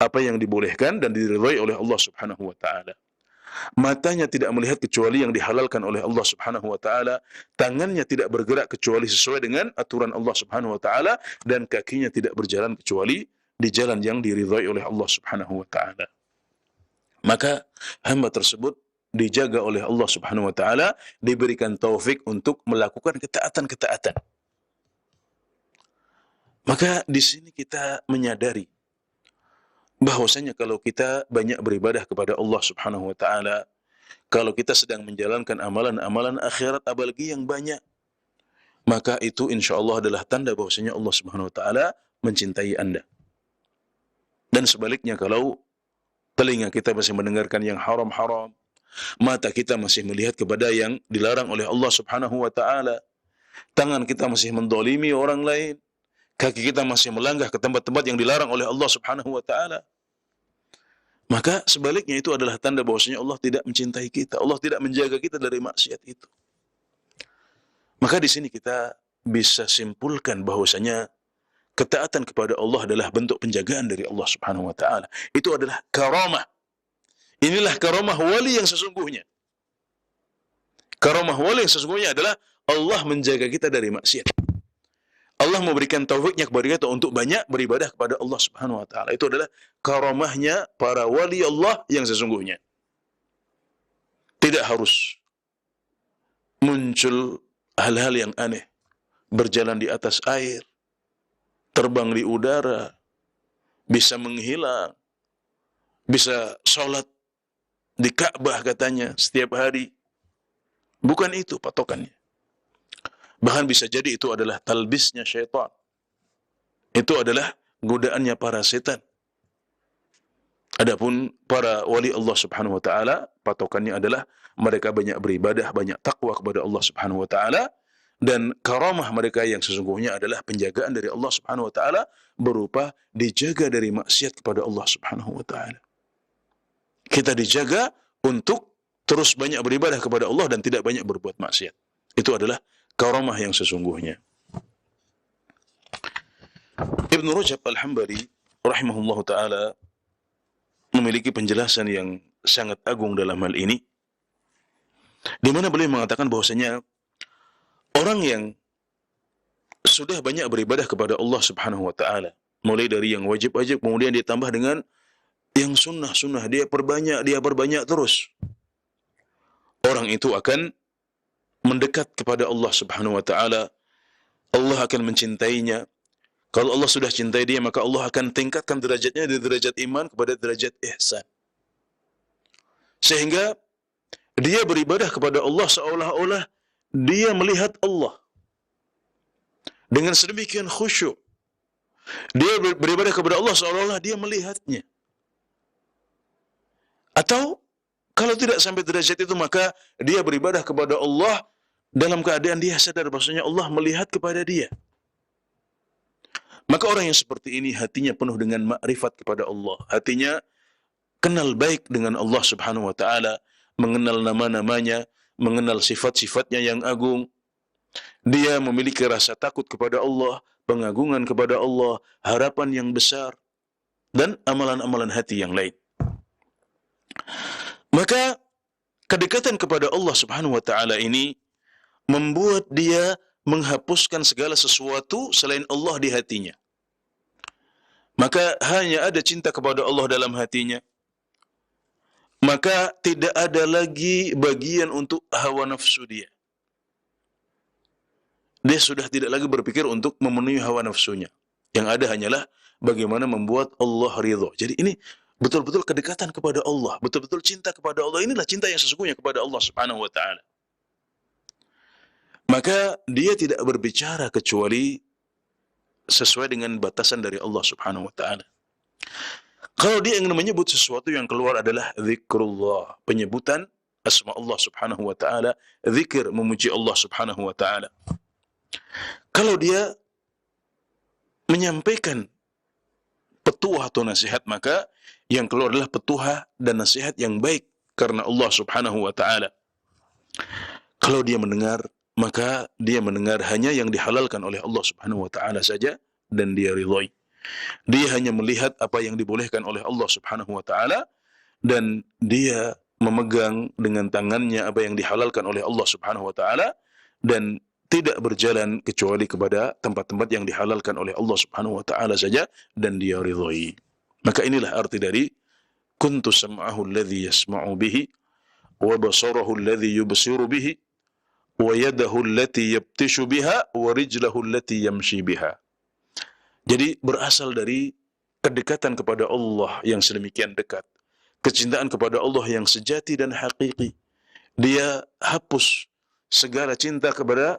apa yang dibolehkan dan diridhai oleh Allah subhanahu wa ta'ala. Matanya tidak melihat kecuali yang dihalalkan oleh Allah subhanahu wa ta'ala. Tangannya tidak bergerak kecuali sesuai dengan aturan Allah subhanahu wa ta'ala. Dan kakinya tidak berjalan kecuali di jalan yang diridhai oleh Allah subhanahu wa ta'ala. Maka hamba tersebut dijaga oleh Allah subhanahu wa ta'ala, diberikan taufik untuk melakukan ketaatan-ketaatan. Maka di sini kita menyadari bahwasanya kalau kita banyak beribadah kepada Allah subhanahu wa ta'ala, kalau kita sedang menjalankan amalan-amalan akhirat apalagi yang banyak, maka itu insya Allah adalah tanda bahwasanya Allah subhanahu wa ta'ala mencintai Anda. Dan sebaliknya, kalau telinga kita masih mendengarkan yang haram-haram, mata kita masih melihat kepada yang dilarang oleh Allah subhanahu wa ta'ala, tangan kita masih mendolimi orang lain, kaki kita masih melangkah ke tempat-tempat yang dilarang oleh Allah subhanahu wa ta'ala, maka sebaliknya itu adalah tanda bahwasanya Allah tidak mencintai kita. Allah tidak menjaga kita dari maksiat itu. Maka di sini kita bisa simpulkan bahwasanya ketaatan kepada Allah adalah bentuk penjagaan dari Allah subhanahu wa ta'ala. Itu adalah karamah. Inilah karamah wali yang sesungguhnya. Karamah wali yang sesungguhnya adalah Allah menjaga kita dari maksiat. Allah memberikan taufiknya kepada kita untuk banyak beribadah kepada Allah subhanahu wa ta'ala. Itu adalah karamahnya para wali Allah yang sesungguhnya. Tidak harus muncul hal-hal yang aneh. Berjalan di atas air, terbang di udara, bisa menghilang, bisa sholat di Ka'bah katanya setiap hari. Bukan itu patokannya. Bahkan bisa jadi itu adalah talbisnya syaitan. Itu adalah godaannya para setan. Adapun para wali Allah subhanahu wa ta'ala, patokannya adalah mereka banyak beribadah, banyak takwa kepada Allah subhanahu wa ta'ala. Dan karamah mereka yang sesungguhnya adalah penjagaan dari Allah subhanahu wa ta'ala berupa dijaga dari maksiat kepada Allah subhanahu wa ta'ala. Kita dijaga untuk terus banyak beribadah kepada Allah dan tidak banyak berbuat maksiat. Itu adalah karamah yang sesungguhnya. Ibn Rajab Al-Hambali rahimahullahu ta'ala memiliki penjelasan yang sangat agung dalam hal ini, di mana beliau mengatakan bahwasanya orang yang sudah banyak beribadah kepada Allah subhanahu wa ta'ala, mulai dari yang wajib-wajib, kemudian dia tambah dengan yang sunnah-sunnah, dia perbanyak terus. Orang itu akan mendekat kepada Allah subhanahu wa ta'ala. Allah akan mencintainya. Kalau Allah sudah cintai dia, maka Allah akan tingkatkan derajatnya dari derajat iman kepada derajat ihsan. Sehingga dia beribadah kepada Allah seolah-olah dia melihat Allah. Dengan sedemikian khusyuk. Dia beribadah kepada Allah seolah-olah dia melihatnya. Atau kalau tidak sampai derajat itu, maka dia beribadah kepada Allah dalam keadaan dia sadar bahwasanya Allah melihat kepada dia. Maka orang yang seperti ini hatinya penuh dengan makrifat kepada Allah. Hatinya kenal baik dengan Allah subhanahu wa ta'ala. Mengenal nama-namanya, mengenal sifat-sifatnya yang agung. Dia memiliki rasa takut kepada Allah, pengagungan kepada Allah, harapan yang besar, dan amalan-amalan hati yang lain. Maka kedekatan kepada Allah subhanahu wa ta'ala ini membuat dia menghapuskan segala sesuatu selain Allah di hatinya. Maka hanya ada cinta kepada Allah dalam hatinya. Maka tidak ada lagi bagian untuk hawa nafsu dia. Dia sudah tidak lagi berpikir untuk memenuhi hawa nafsunya. Yang ada hanyalah bagaimana membuat Allah ridha. Jadi ini betul-betul kedekatan kepada Allah, betul-betul cinta kepada Allah. Inilah cinta yang sesungguhnya kepada Allah Subhanahu wa taala. Maka dia tidak berbicara kecuali sesuai dengan batasan dari Allah Subhanahu wa taala. Kalau dia ingin menyebut sesuatu, yang keluar adalah zikrullah, penyebutan asma Allah Subhanahu wa taala, zikir memuji Allah Subhanahu wa taala. Kalau dia menyampaikan petuah atau nasihat, maka yang keluar adalah petuah dan nasihat yang baik karena Allah Subhanahu wa taala. Kalau dia mendengar, maka dia mendengar hanya yang dihalalkan oleh Allah Subhanahu wa taala saja dan dia ridhai. Dia hanya melihat apa yang dibolehkan oleh Allah Subhanahu wa taala dan dia memegang dengan tangannya apa yang dihalalkan oleh Allah Subhanahu wa taala dan tidak berjalan kecuali kepada tempat-tempat yang dihalalkan oleh Allah Subhanahu wa taala saja dan dia ridhai. Maka inilah arti dari kuntu sam'ahu alladhi yasma'u bihi wa basarahu alladhi yubsiru bihi wa yadahu allati yabtishu biha wa rijlahu allati yamshi biha. Jadi berasal dari kedekatan kepada Allah yang sedemikian dekat, kecintaan kepada Allah yang sejati dan hakiki. Dia hapus segala cinta kepada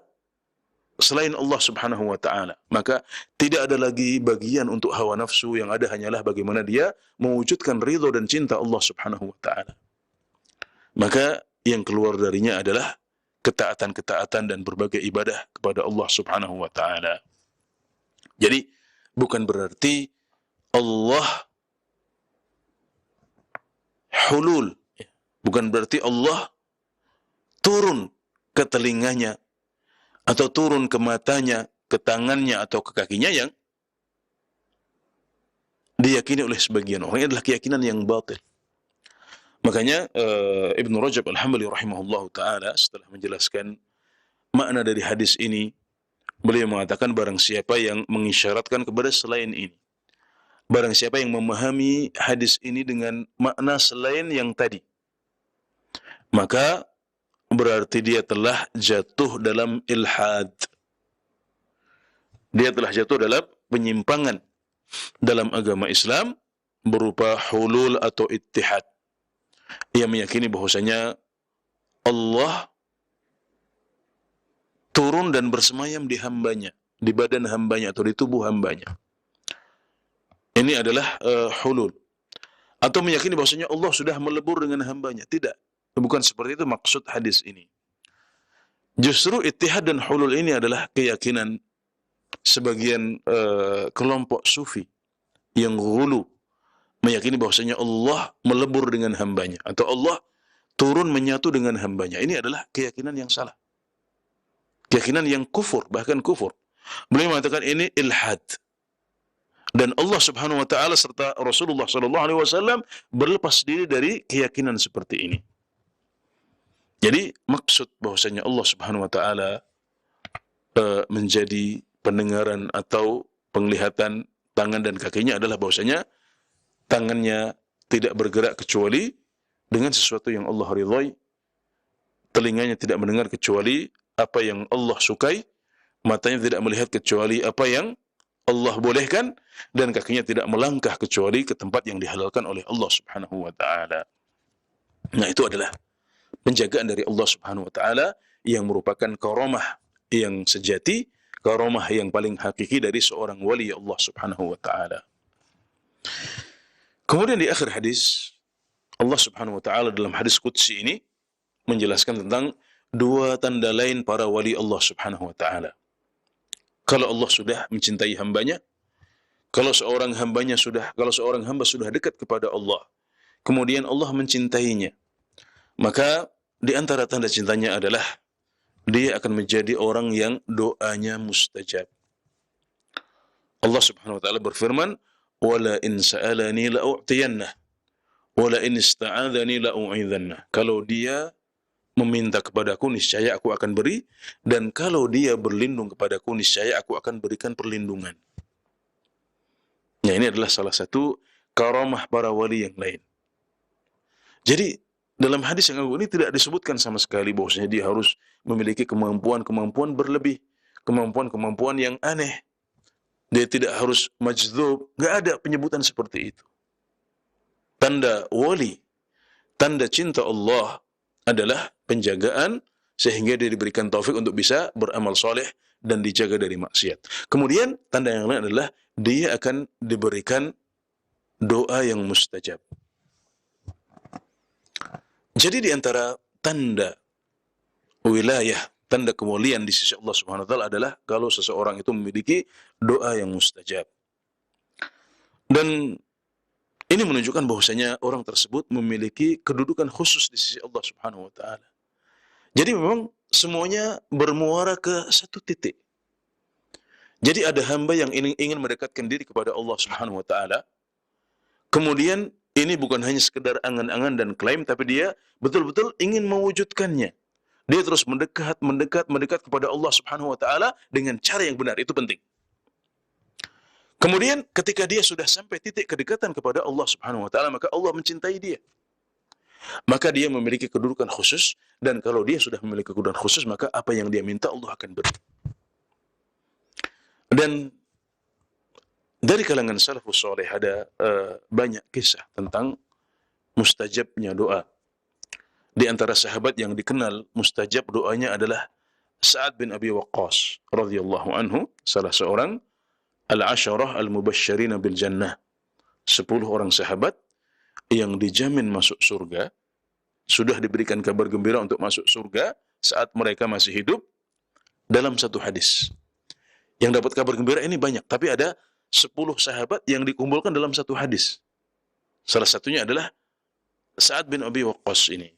selain Allah Subhanahu wa taala. Maka tidak ada lagi bagian untuk hawa nafsu, yang ada hanyalah bagaimana dia mewujudkan ridha dan cinta Allah Subhanahu wa taala. Maka yang keluar darinya adalah ketaatan-ketaatan dan berbagai ibadah kepada Allah Subhanahu wa taala. Jadi bukan berarti Allah hulul, bukan berarti Allah turun ke telinganya atau turun ke matanya, ke tangannya atau ke kakinya, yang diyakini oleh sebagian orang. Ini adalah keyakinan yang batil. Makanya Ibnu Rajab Al-Hambali rahimahullahu taala setelah menjelaskan makna dari hadis ini, beliau mengatakan barang siapa yang mengisyaratkan kepada selain ini, barang siapa yang memahami hadis ini dengan makna selain yang tadi, maka berarti dia telah jatuh dalam ilhad. Dia telah jatuh dalam penyimpangan dalam agama Islam berupa hulul atau ittihad. Ia meyakini bahwasanya Allah turun dan bersemayam di hambanya, di badan hambanya atau di tubuh hambanya. Ini adalah hulul. Atau meyakini bahwasanya Allah sudah melebur dengan hambanya. Tidak. Bukan seperti itu maksud hadis ini. Justru ittihad dan hulul ini adalah keyakinan sebagian kelompok sufi yang ghulu, meyakini bahwasanya Allah melebur dengan hambanya atau Allah turun menyatu dengan hambanya. Ini adalah keyakinan yang salah. Keyakinan yang kufur, bahkan kufur. Beliau mengatakan ini ilhad. Dan Allah Subhanahu wa taala serta Rasulullah sallallahu alaihi wasallam berlepas diri dari keyakinan seperti ini. Jadi maksud bahwasanya Allah Subhanahu wa taala menjadi pendengaran atau penglihatan tangan dan kakinya adalah bahwasanya tangannya tidak bergerak kecuali dengan sesuatu yang Allah ridhai, telinganya tidak mendengar kecuali apa yang Allah sukai, matanya tidak melihat kecuali apa yang Allah bolehkan, dan kakinya tidak melangkah kecuali ke tempat yang dihalalkan oleh Allah Subhanahu wa taala. Nah, itu adalah penjagaan dari Allah Subhanahu wa taala yang merupakan karamah yang sejati, karamah yang paling hakiki dari seorang wali Allah Subhanahu wa taala. Kemudian di akhir hadis, Allah Subhanahu wa taala dalam hadis qudsi ini menjelaskan tentang dua tanda lain para wali Allah Subhanahu wa taala. Kalau Allah sudah mencintai hambanya, kalau seorang hamba sudah dekat kepada Allah, kemudian Allah mencintainya, maka di antara tanda cintanya adalah dia akan menjadi orang yang doanya mustajab. Allah Subhanahu wa taala berfirman, "Wala in sa'alani la'u'tiyannah, wala in ista'adzani la'u'idhannah." Kalau dia meminta kepadaku, niscaya aku akan beri, dan kalau dia berlindung kepadaku, niscaya aku akan berikan perlindungan. Nah, ini adalah salah satu karamah para wali yang lain. Jadi dalam hadis yang agung ini tidak disebutkan sama sekali bahwasanya dia harus memiliki kemampuan-kemampuan berlebih, kemampuan-kemampuan yang aneh. Dia tidak harus majdzub, enggak ada penyebutan seperti itu. tanda wali, tanda cinta Allah adalah penjagaan sehingga dia diberikan taufik untuk bisa beramal soleh dan dijaga dari maksiat. Kemudian tanda yang lain adalah dia akan diberikan doa yang mustajab. Jadi di antara tanda wilayah, tanda kewalian di sisi Allah Subhanahu wa taala adalah kalau seseorang itu memiliki doa yang mustajab. Dan ini menunjukkan bahwasanya orang tersebut memiliki kedudukan khusus di sisi Allah Subhanahu wa taala. Jadi memang semuanya bermuara ke satu titik. Jadi ada hamba yang ingin mendekatkan diri kepada Allah Subhanahu wa taala. Kemudian ini bukan hanya sekedar angan-angan dan klaim, tapi dia betul-betul ingin mewujudkannya. Dia terus mendekat kepada Allah Subhanahu wa taala dengan cara yang benar. Itu penting. Kemudian ketika dia sudah sampai titik kedekatan kepada Allah Subhanahu wa taala, maka Allah mencintai dia. Maka dia memiliki kedudukan khusus, dan kalau dia sudah memiliki kedudukan khusus, maka apa yang dia minta Allah akan beri. Dan dari kalangan salafus saleh ada banyak kisah tentang mustajabnya doa. Di antara sahabat yang dikenal mustajab doanya adalah Sa'ad bin Abi Waqqas radhiyallahu anhu, salah seorang al-asharah al-mubasysyirina bil jannah. 10 orang sahabat yang dijamin masuk surga, sudah diberikan kabar gembira untuk masuk surga saat mereka masih hidup dalam satu hadis. Yang dapat kabar gembira ini banyak, tapi ada 10 sahabat yang dikumpulkan dalam satu hadis. Salah satunya adalah Sa'ad bin Abi Waqqas ini.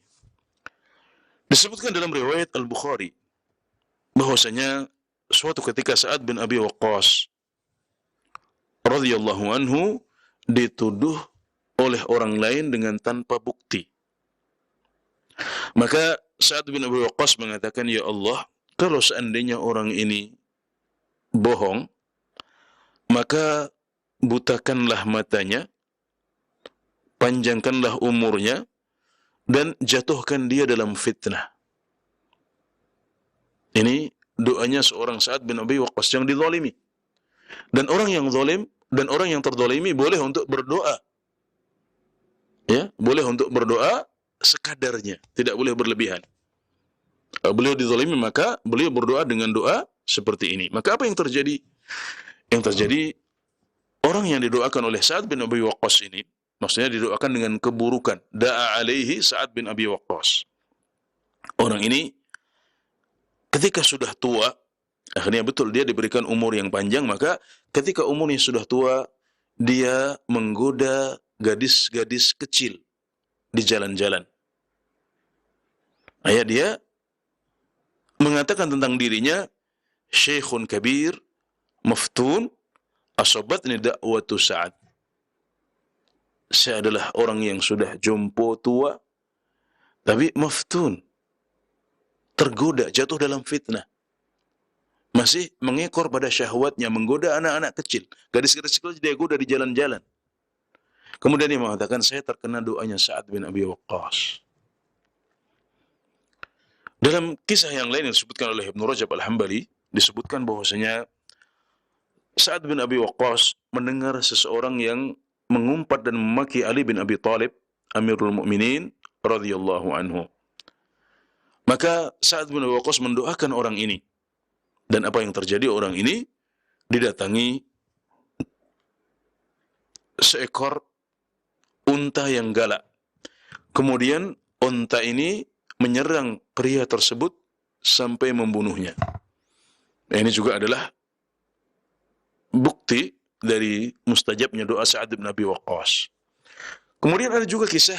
Disebutkan dalam riwayat Al-Bukhari bahwasanya suatu ketika Sa'ad bin Abi Waqqas radhiyallahu anhu dituduh oleh orang lain dengan tanpa bukti. Maka Sa'ad bin Abi Waqqas mengatakan, "Ya Allah, kalau seandainya orang ini bohong, maka butakanlah matanya, panjangkanlah umurnya, dan jatuhkan dia dalam fitnah." Ini doanya seorang Sa'ad bin Abi Waqqas yang dizalimi. Dan orang yang zalim dan orang yang terzalimi boleh untuk berdoa. Ya, boleh untuk berdoa sekadarnya, tidak boleh berlebihan. Beliau dizalimi, maka beliau berdoa dengan doa seperti ini. Maka apa yang terjadi? Yang terjadi, orang yang didoakan oleh Sa'ad bin Abi Waqqas ini, maksudnya didoakan dengan keburukan. Da'a alaihi Sa'ad bin Abi Waqqas. Orang ini ketika sudah tua, akhirnya betul dia diberikan umur yang panjang, maka ketika umurnya sudah tua, dia menggoda gadis-gadis kecil di jalan-jalan. Dia mengatakan tentang dirinya, Syekhun kabir, maftun, asobatni da'watu Sa'ad. Saya adalah orang yang sudah jompo tua, tapi maftun, tergoda, jatuh dalam fitnah. Masih mengekor pada syahwatnya, menggoda anak-anak kecil. Gadis-gadis kecil dia goda di jalan-jalan. Kemudian dia mengatakan, saya terkena doanya Sa'ad bin Abi Waqqas. Dalam kisah yang lain yang disebutkan oleh Ibnu Rajab Al-Hambali, disebutkan bahwasanya Sa'ad bin Abi Waqqas mendengar seseorang yang mengumpat dan memaki Ali bin Abi Thalib, Amirul Mukminin radhiyallahu anhu. Maka Sa'ad bin Abi Waqqas mendoakan orang ini. Dan apa yang terjadi? Orang ini didatangi seekor unta yang galak. Kemudian unta ini menyerang pria tersebut sampai membunuhnya. Ini juga adalah bukti dari mustajabnya doa Sa'ad bin Abi Waqqas. Kemudian ada juga kisah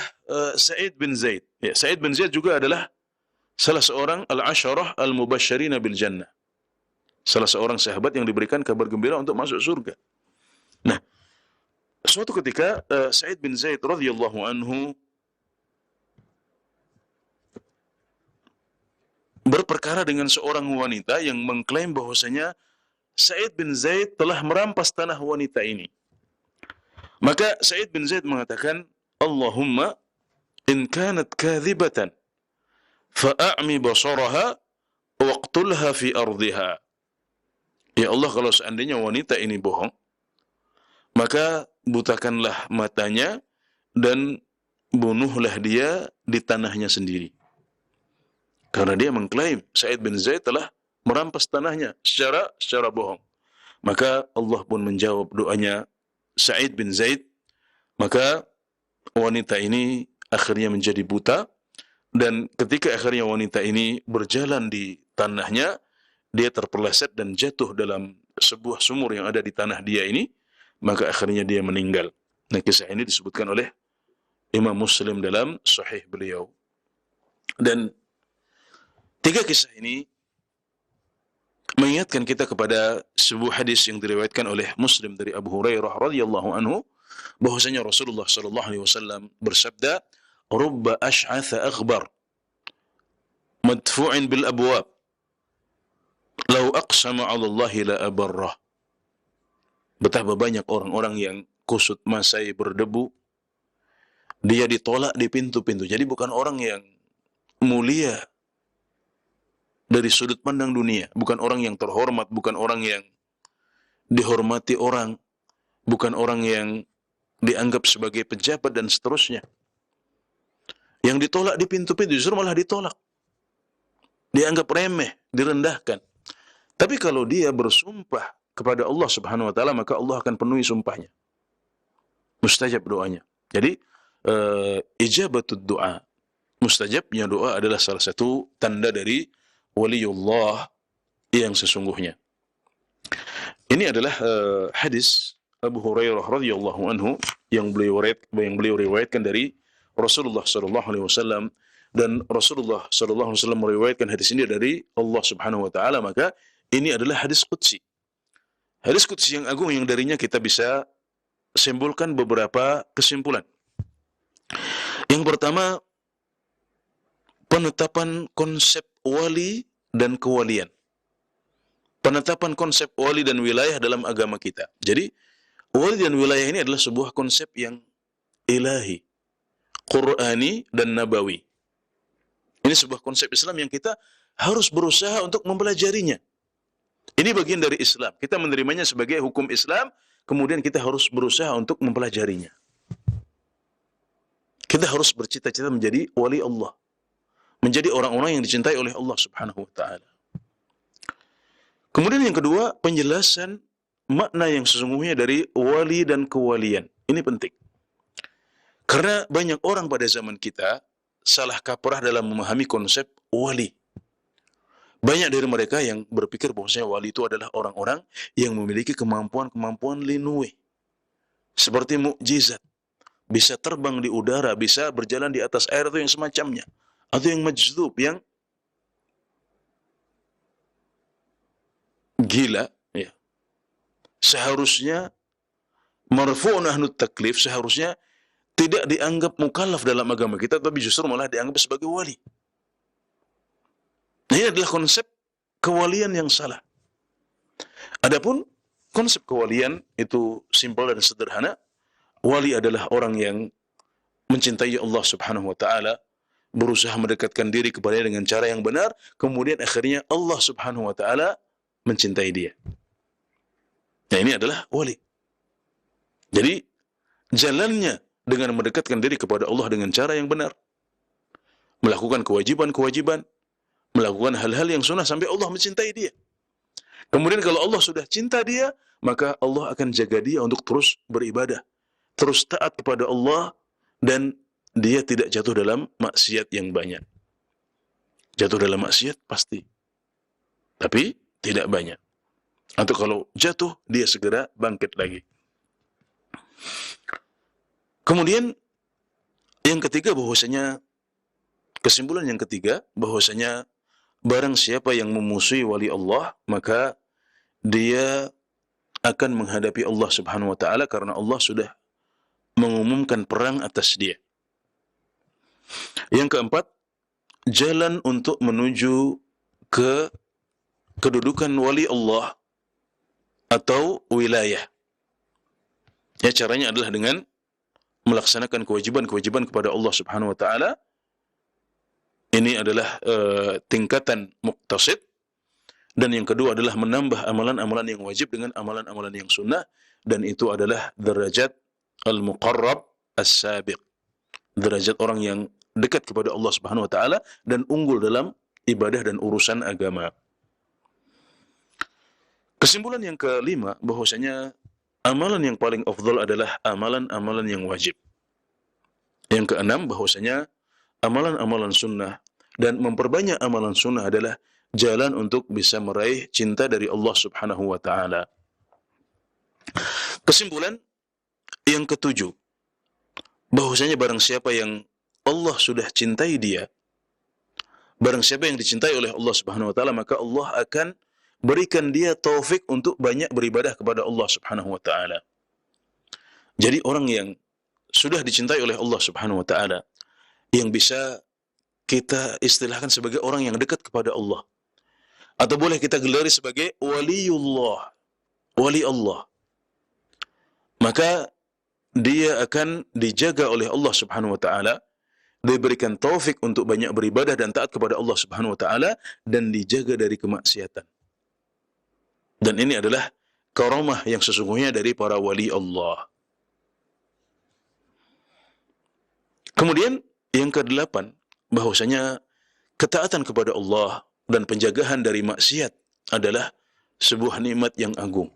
Sa'id bin Zaid. Ya, Sa'id bin Zaid juga adalah salah seorang al-asharah al-mubasysyirina bil jannah. Salah seorang sahabat yang diberikan kabar gembira untuk masuk surga. Nah, suatu ketika Sa'id bin Zaid radhiyallahu anhu berperkara dengan seorang wanita yang mengklaim bahwasanya Sa'id bin Zaid telah merampas tanah wanita ini. Maka Sa'id bin Zaid mengatakan, Allahumma in kanat kadhibatan fa'a'mi basaraha waqtulha fi ardiha. Ya Allah, kalau seandainya wanita ini bohong, maka butakanlah matanya dan bunuhlah dia di tanahnya sendiri. Karena dia mengklaim Sa'id bin Zaid telah merampas tanahnya secara bohong. Maka Allah pun menjawab doanya Sa'id bin Zaid. Maka wanita ini akhirnya menjadi buta, dan ketika akhirnya wanita ini berjalan di tanahnya, dia terpeleset dan jatuh dalam sebuah sumur yang ada di tanah dia ini, maka akhirnya dia meninggal. Nah, kisah ini disebutkan oleh Imam Muslim dalam Sahih beliau. Dan tiga kisah ini mengingatkan kita kepada sebuah hadis yang diriwayatkan oleh Muslim dari Abu Hurairah radhiyallahu anhu, bahwasanya Rasulullah sallallahu alaihi wasallam bersabda, "Rubba ash'atha aghbar madfu'in bil abwab, law aqsama 'ala Allah la abarrah." Betapa banyak orang-orang yang kusut masai berdebu, dia ditolak di pintu-pintu. Jadi bukan orang yang mulia dari sudut pandang dunia, bukan orang yang terhormat, bukan orang yang dihormati orang, bukan orang yang dianggap sebagai pejabat dan seterusnya. Yang ditolak di pintu-pintu justru malah ditolak, dianggap remeh, direndahkan. Tapi kalau dia bersumpah kepada Allah Subhanahu wa taala, maka Allah akan penuhi sumpahnya. Mustajab doanya. Jadi ijabatud doa, mustajabnya doa adalah salah satu tanda dari waliullah yang sesungguhnya. Ini adalah hadis Abu Hurairah radhiyallahu anhu yang beliau riwayatkan dari Rasulullah sallallahu alaihi wasallam, dan Rasulullah sallallahu alaihi wasallam meriwayatkan hadis ini dari Allah Subhanahu wa taala, maka ini adalah hadis qudsi. Hadis qudsi yang agung yang darinya kita bisa simpulkan beberapa kesimpulan. Yang pertama, penetapan konsep wali dan kewalian. Penetapan konsep wali dan wilayah dalam agama kita. Jadi, wali dan wilayah ini adalah sebuah konsep yang ilahi, Qur'ani dan nabawi. Ini sebuah konsep Islam yang kita harus berusaha untuk mempelajarinya. Ini bagian dari Islam. Kita menerimanya sebagai hukum Islam, kemudian kita harus berusaha untuk mempelajarinya. Kita harus bercita-cita menjadi wali Allah, menjadi orang-orang yang dicintai oleh Allah Subhanahu wa taala. Kemudian yang kedua, penjelasan makna yang sesungguhnya dari wali dan kewalian. Ini penting. Karena banyak orang pada zaman kita salah kaprah dalam memahami konsep wali. Banyak dari mereka yang berpikir bahwasanya wali itu adalah orang-orang yang memiliki kemampuan-kemampuan linui, seperti mukjizat, bisa terbang di udara, bisa berjalan di atas air atau yang semacamnya, atau yang majdzub, yang gila, ya. Seharusnya marfu'un ahnut taklif, seharusnya tidak dianggap mukallaf dalam agama kita, tapi justru malah dianggap sebagai wali. Ini adalah konsep kewalian yang salah. Adapun konsep kewalian itu simpel dan sederhana. Wali adalah orang yang mencintai Allah Subhanahu wa taala, berusaha mendekatkan diri kepadanya dengan cara yang benar, kemudian akhirnya Allah Subhanahu wa taala mencintai dia. Nah, ini adalah wali. Jadi, jalannya dengan mendekatkan diri kepada Allah dengan cara yang benar, melakukan kewajiban-kewajiban, melakukan hal-hal yang sunnah sampai Allah mencintai dia. Kemudian kalau Allah sudah cinta dia, maka Allah akan jaga dia untuk terus beribadah, terus taat kepada Allah, dan dia tidak jatuh dalam maksiat yang banyak. Jatuh dalam maksiat pasti, tapi tidak banyak. Atau kalau jatuh, dia segera bangkit lagi. Kemudian yang ketiga, bahwasanya kesimpulan yang ketiga, bahwasanya barang siapa yang memusuhi wali Allah, maka dia akan menghadapi Allah Subhanahu wa taala, karena Allah sudah mengumumkan perang atas dia. Yang keempat, jalan untuk menuju ke kedudukan wali Allah atau wilayah. Ya, caranya adalah dengan melaksanakan kewajiban-kewajiban kepada Allah Subhanahu wa taala. Ini adalah tingkatan muqtasid. Dan yang kedua adalah menambah amalan-amalan yang wajib dengan amalan-amalan yang sunnah. Dan itu adalah derajat al-muqarrab as-sabiq. derajat orang yang dekat kepada Allah Subhanahu wa taala dan unggul dalam ibadah dan urusan agama. Kesimpulan yang kelima, bahwasanya amalan yang paling afdal adalah amalan-amalan yang wajib. Yang keenam, bahwasanya amalan-amalan sunnah dan memperbanyak amalan sunnah adalah jalan untuk bisa meraih cinta dari Allah Subhanahu wa taala. Kesimpulan yang ketujuh, bahwasanya barang siapa yang Allah sudah cintai dia, barang siapa yang dicintai oleh Allah Subhanahu wa taala, maka Allah akan berikan dia taufik untuk banyak beribadah kepada Allah Subhanahu wa taala. Jadi orang yang sudah dicintai oleh Allah Subhanahu wa taala, yang bisa kita istilahkan sebagai orang yang dekat kepada Allah, atau boleh kita gelari sebagai waliullah, wali Allah, maka dia akan dijaga oleh Allah Subhanahu wa taala, diberikan taufik untuk banyak beribadah dan taat kepada Allah Subhanahu wa taala, dan dijaga dari kemaksiatan. Dan ini adalah karamah yang sesungguhnya dari para wali Allah. Kemudian yang kedelapan, bahwasanya ketaatan kepada Allah dan penjagaan dari maksiat adalah sebuah nikmat yang agung.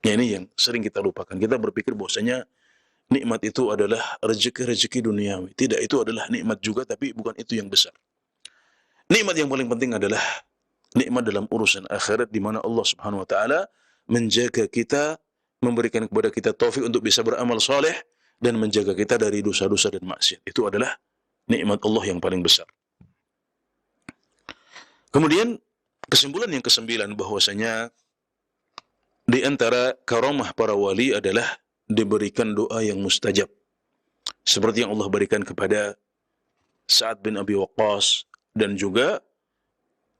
Ya, ini yang sering kita lupakan. Kita berpikir bahwasanya nikmat itu adalah rezeki-rezeki duniawi. Tidak, itu adalah nikmat juga, tapi bukan itu yang besar. Nikmat yang paling penting adalah nikmat dalam urusan akhirat, di mana Allah Subhanahu wa taala menjaga kita, memberikan kepada kita taufik untuk bisa beramal saleh dan menjaga kita dari dosa-dosa dan maksiat. Itu adalah nikmat Allah yang paling besar. Kemudian kesimpulan yang kesembilan, bahwasanya di antara karamah para wali adalah diberikan doa yang mustajab, seperti yang Allah berikan kepada Sa'ad bin Abi Waqqas dan juga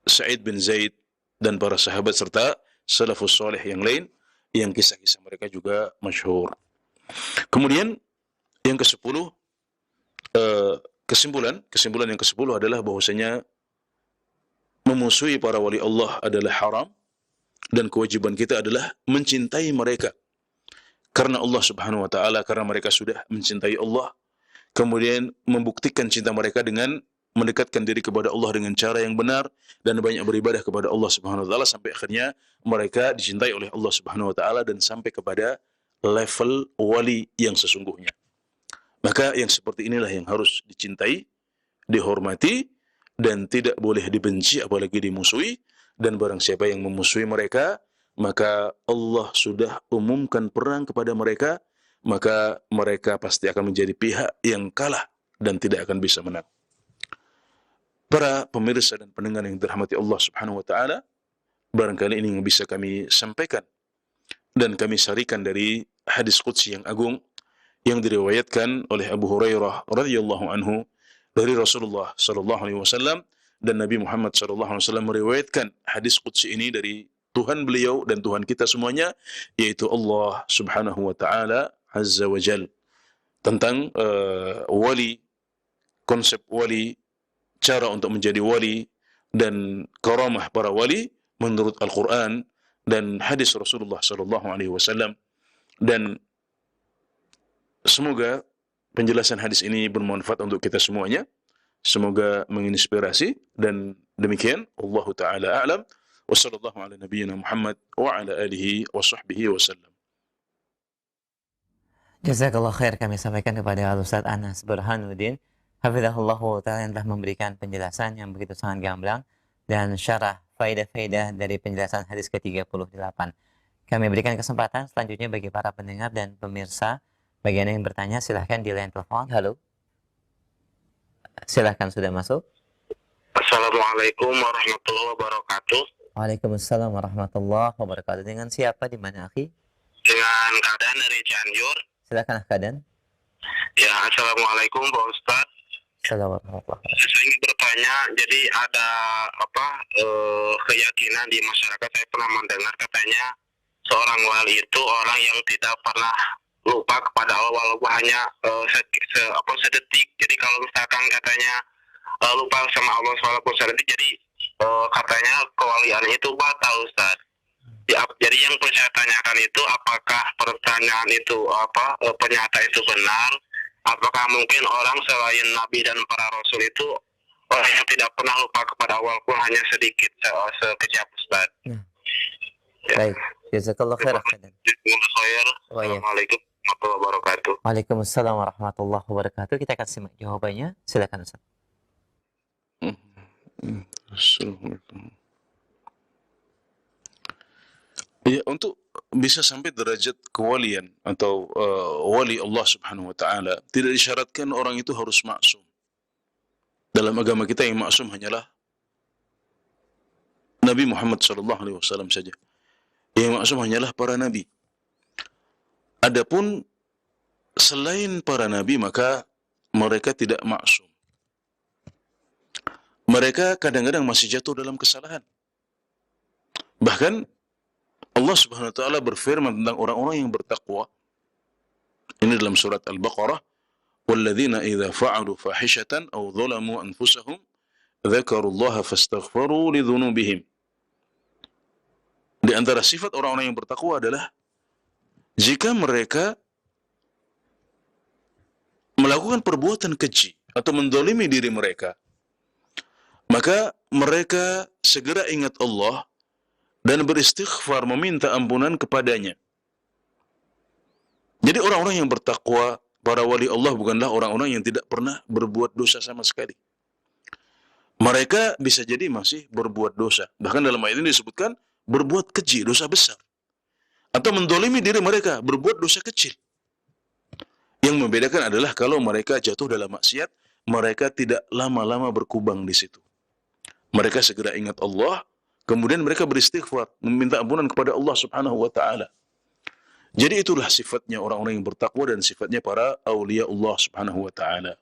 Sa'id bin Zaid dan para sahabat serta salafus salih yang lain, yang kisah-kisah mereka juga masyhur. Kemudian yang ke-10, kesimpulan yang ke-10 adalah bahwasanya memusuhi para wali Allah adalah haram, dan kewajiban kita adalah mencintai mereka karena Allah Subhanahu wa taala, karena mereka sudah mencintai Allah, kemudian membuktikan cinta mereka dengan mendekatkan diri kepada Allah dengan cara yang benar dan banyak beribadah kepada Allah Subhanahu wa taala, sampai akhirnya mereka dicintai oleh Allah Subhanahu wa taala dan sampai kepada level wali yang sesungguhnya. Maka yang seperti inilah yang harus dicintai, dihormati, dan tidak boleh dibenci apalagi dimusuhi. Dan barang siapa yang memusuhi mereka, maka Allah sudah umumkan perang kepada mereka, maka mereka pasti akan menjadi pihak yang kalah dan tidak akan bisa menang. Para pemirsa dan pendengar yang dirahmati Allah Subhanahu wa taala, barangkali ini yang bisa kami sampaikan dan kami sarikan dari hadis qudsi yang agung yang diriwayatkan oleh Abu Hurairah radhiyallahu anhu dari Rasulullah sallallahu alaihi wasallam, dan Nabi Muhammad sallallahu alaihi wasallam meriwayatkan hadis qudsi ini dari Tuhan beliau dan Tuhan kita semuanya, yaitu Allah Subhanahu wa taala azza wa jal, tentang wali, konsep wali, cara untuk menjadi wali, dan karamah para wali menurut Al-Quran dan hadis Rasulullah sallallahu alaihi wasallam. Dan semoga penjelasan hadis ini bermanfaat untuk kita semuanya. Semoga menginspirasi, dan demikian Allahu taala a'lam. Wa sallallahu ala nabiyyina Muhammad wa ala alihi wa sahbihi wasallam. Jazakallah khair, kami sampaikan kepada Al-Ustaz Anas Burhanuddin hafizahullah ta'ala, yang telah memberikan penjelasan yang begitu sangat gamblang dan syarah faedah-faedah dari penjelasan hadis ke-38. Kami berikan kesempatan selanjutnya bagi para pendengar dan pemirsa. Bagi Anda yang bertanya, silahkan di line telepon. Halo. Silahkan, sudah masuk. Assalamualaikum warahmatullahi wabarakatuh. Waalaikumsalam warahmatullahi wabarakatuh. Dengan siapa, di mana, akhi? Dengan Kadan dari Cianjur. Silakan, Kadan. Ya, assalamualaikum Pak Ustadz. Assalamualaikum. Saya ingin bertanya, jadi ada keyakinan di masyarakat, saya pernah mendengar katanya seorang wali itu orang yang tidak pernah lupa kepada Allah walaupun hanya sedetik. Jadi kalau misalkan katanya lupa sama Allah walaupun sedetik, jadi katanya kewalian itu batal, Ustaz. Ya, jadi yang saya tanyakan itu, apakah pertanyaan itu pernyataan itu benar, apakah mungkin orang selain Nabi dan para Rasul itu orang yang tidak pernah lupa kepada Allah pun hanya sedikit sekejap, Ustaz? Nah, Ya. baik. Jazakallah khair. Jazakumullah khair. Oh, iya. Assalamualaikum warahmatullahi wabarakatuh. Waalaikumsalam warahmatullahi wabarakatuh. Kita akan simak jawabannya. Silakan Ustaz. Assalamualaikum. Ya, untuk bisa sampai derajat kewalian atau wali Allah Subhanahu wa taala, tidak disyaratkan orang itu harus maksum. Dalam agama kita yang maksum hanyalah Nabi Muhammad sallallahu alaihi wasallam saja. Yang maksum hanyalah para nabi. Adapun selain para nabi maka mereka tidak maksum. Mereka kadang-kadang masih jatuh dalam kesalahan. Bahkan Allah Subhanahu wa taala berfirman tentang orang-orang yang bertakwa. Ini dalam surat Al-Baqarah, "Walladzina idza fa'alu fahishatan aw dhalamu anfusahum dzakarullaha fastaghfaru lidzunubihim." Di antara sifat orang-orang yang bertakwa adalah jika mereka melakukan perbuatan keji atau mendolimi diri mereka, maka mereka segera ingat Allah dan beristighfar meminta ampunan kepadanya. Jadi orang-orang yang bertakwa, para wali Allah bukanlah orang-orang yang tidak pernah berbuat dosa sama sekali. Mereka bisa jadi masih berbuat dosa. Bahkan dalam ayat ini disebutkan berbuat keji, dosa besar. Atau mendolimi diri mereka, berbuat dosa kecil. Yang membedakan adalah kalau mereka jatuh dalam maksiat, mereka tidak lama-lama berkubang di situ. Mereka segera ingat Allah, kemudian mereka beristighfar, meminta ampunan kepada Allah Subhanahu wa taala. Jadi itulah sifatnya orang-orang yang bertakwa dan sifatnya para aulia Allah Subhanahu wa taala.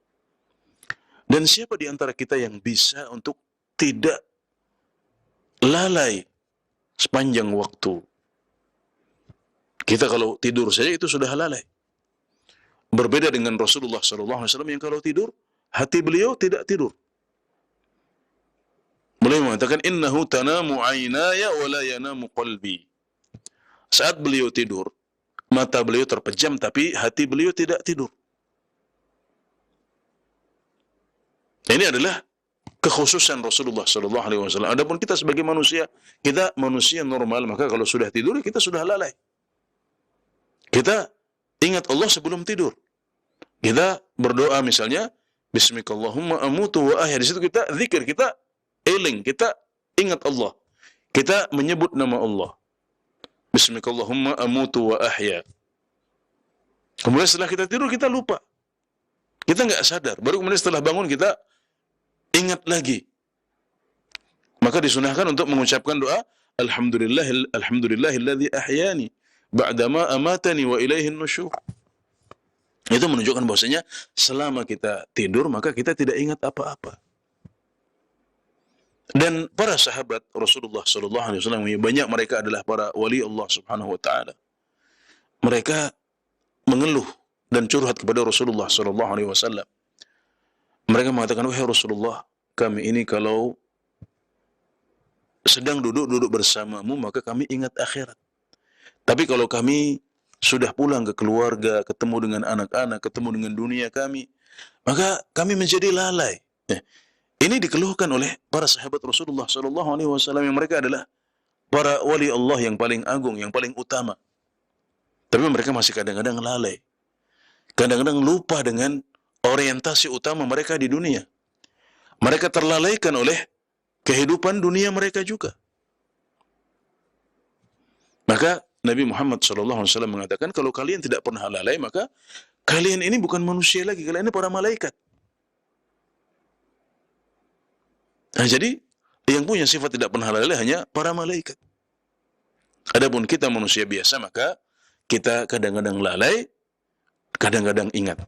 Dan siapa di antara kita yang bisa untuk tidak lalai sepanjang waktu? Kita kalau tidur saja itu sudah lalai. Berbeda dengan Rasulullah SAW yang kalau tidur, hati beliau tidak tidur. Beliau mengatakan, "Innahu tanamu aynaya wa la yanamu qalbi." Saat beliau tidur, mata beliau terpejam tapi hati beliau tidak tidur. Ini adalah kekhususan Rasulullah SAW. Adapun kita sebagai manusia, kita manusia normal, maka kalau sudah tidur kita sudah lalai. Kita ingat Allah sebelum tidur. Kita berdoa misalnya, Bismikallahumma amutu wa ahya. Di situ kita zikir, kita eling, kita ingat Allah. Kita menyebut nama Allah. Bismikallahumma amutu wa ahya. Kemudian setelah kita tidur kita lupa. Kita nggak sadar. Baru kemudian setelah bangun kita ingat lagi. Maka disunahkan untuk mengucapkan doa, Alhamdulillahilladzi ahyani ba'dama amatani wa ilaihin nusyur. Itu menunjukkan bahwasanya selama kita tidur maka kita tidak ingat apa-apa. Dan para sahabat Rasulullah SAW, banyak mereka adalah para wali Allah Subhanahu wa taala. Mereka mengeluh dan curhat kepada Rasulullah SAW. Mereka mengatakan, "Wahai Rasulullah, kami ini kalau sedang duduk bersamamu maka kami ingat akhirat. Tapi kalau kami sudah pulang ke keluarga, ketemu dengan anak-anak, ketemu dengan dunia kami, maka kami menjadi lalai." Ini dikeluhkan oleh para sahabat Rasulullah SAW yang mereka adalah para wali Allah yang paling agung, yang paling utama. Tapi mereka masih kadang-kadang lalai. Kadang-kadang lupa dengan orientasi utama mereka di dunia. Mereka terlalaikan oleh kehidupan dunia mereka juga. Maka Nabi Muhammad SAW mengatakan, kalau kalian tidak pernah lalai, maka kalian ini bukan manusia lagi, kalian ini para malaikat. Nah, jadi yang punya sifat tidak pernah lalai hanya para malaikat. Adapun kita manusia biasa, maka kita kadang-kadang lalai, kadang-kadang ingat.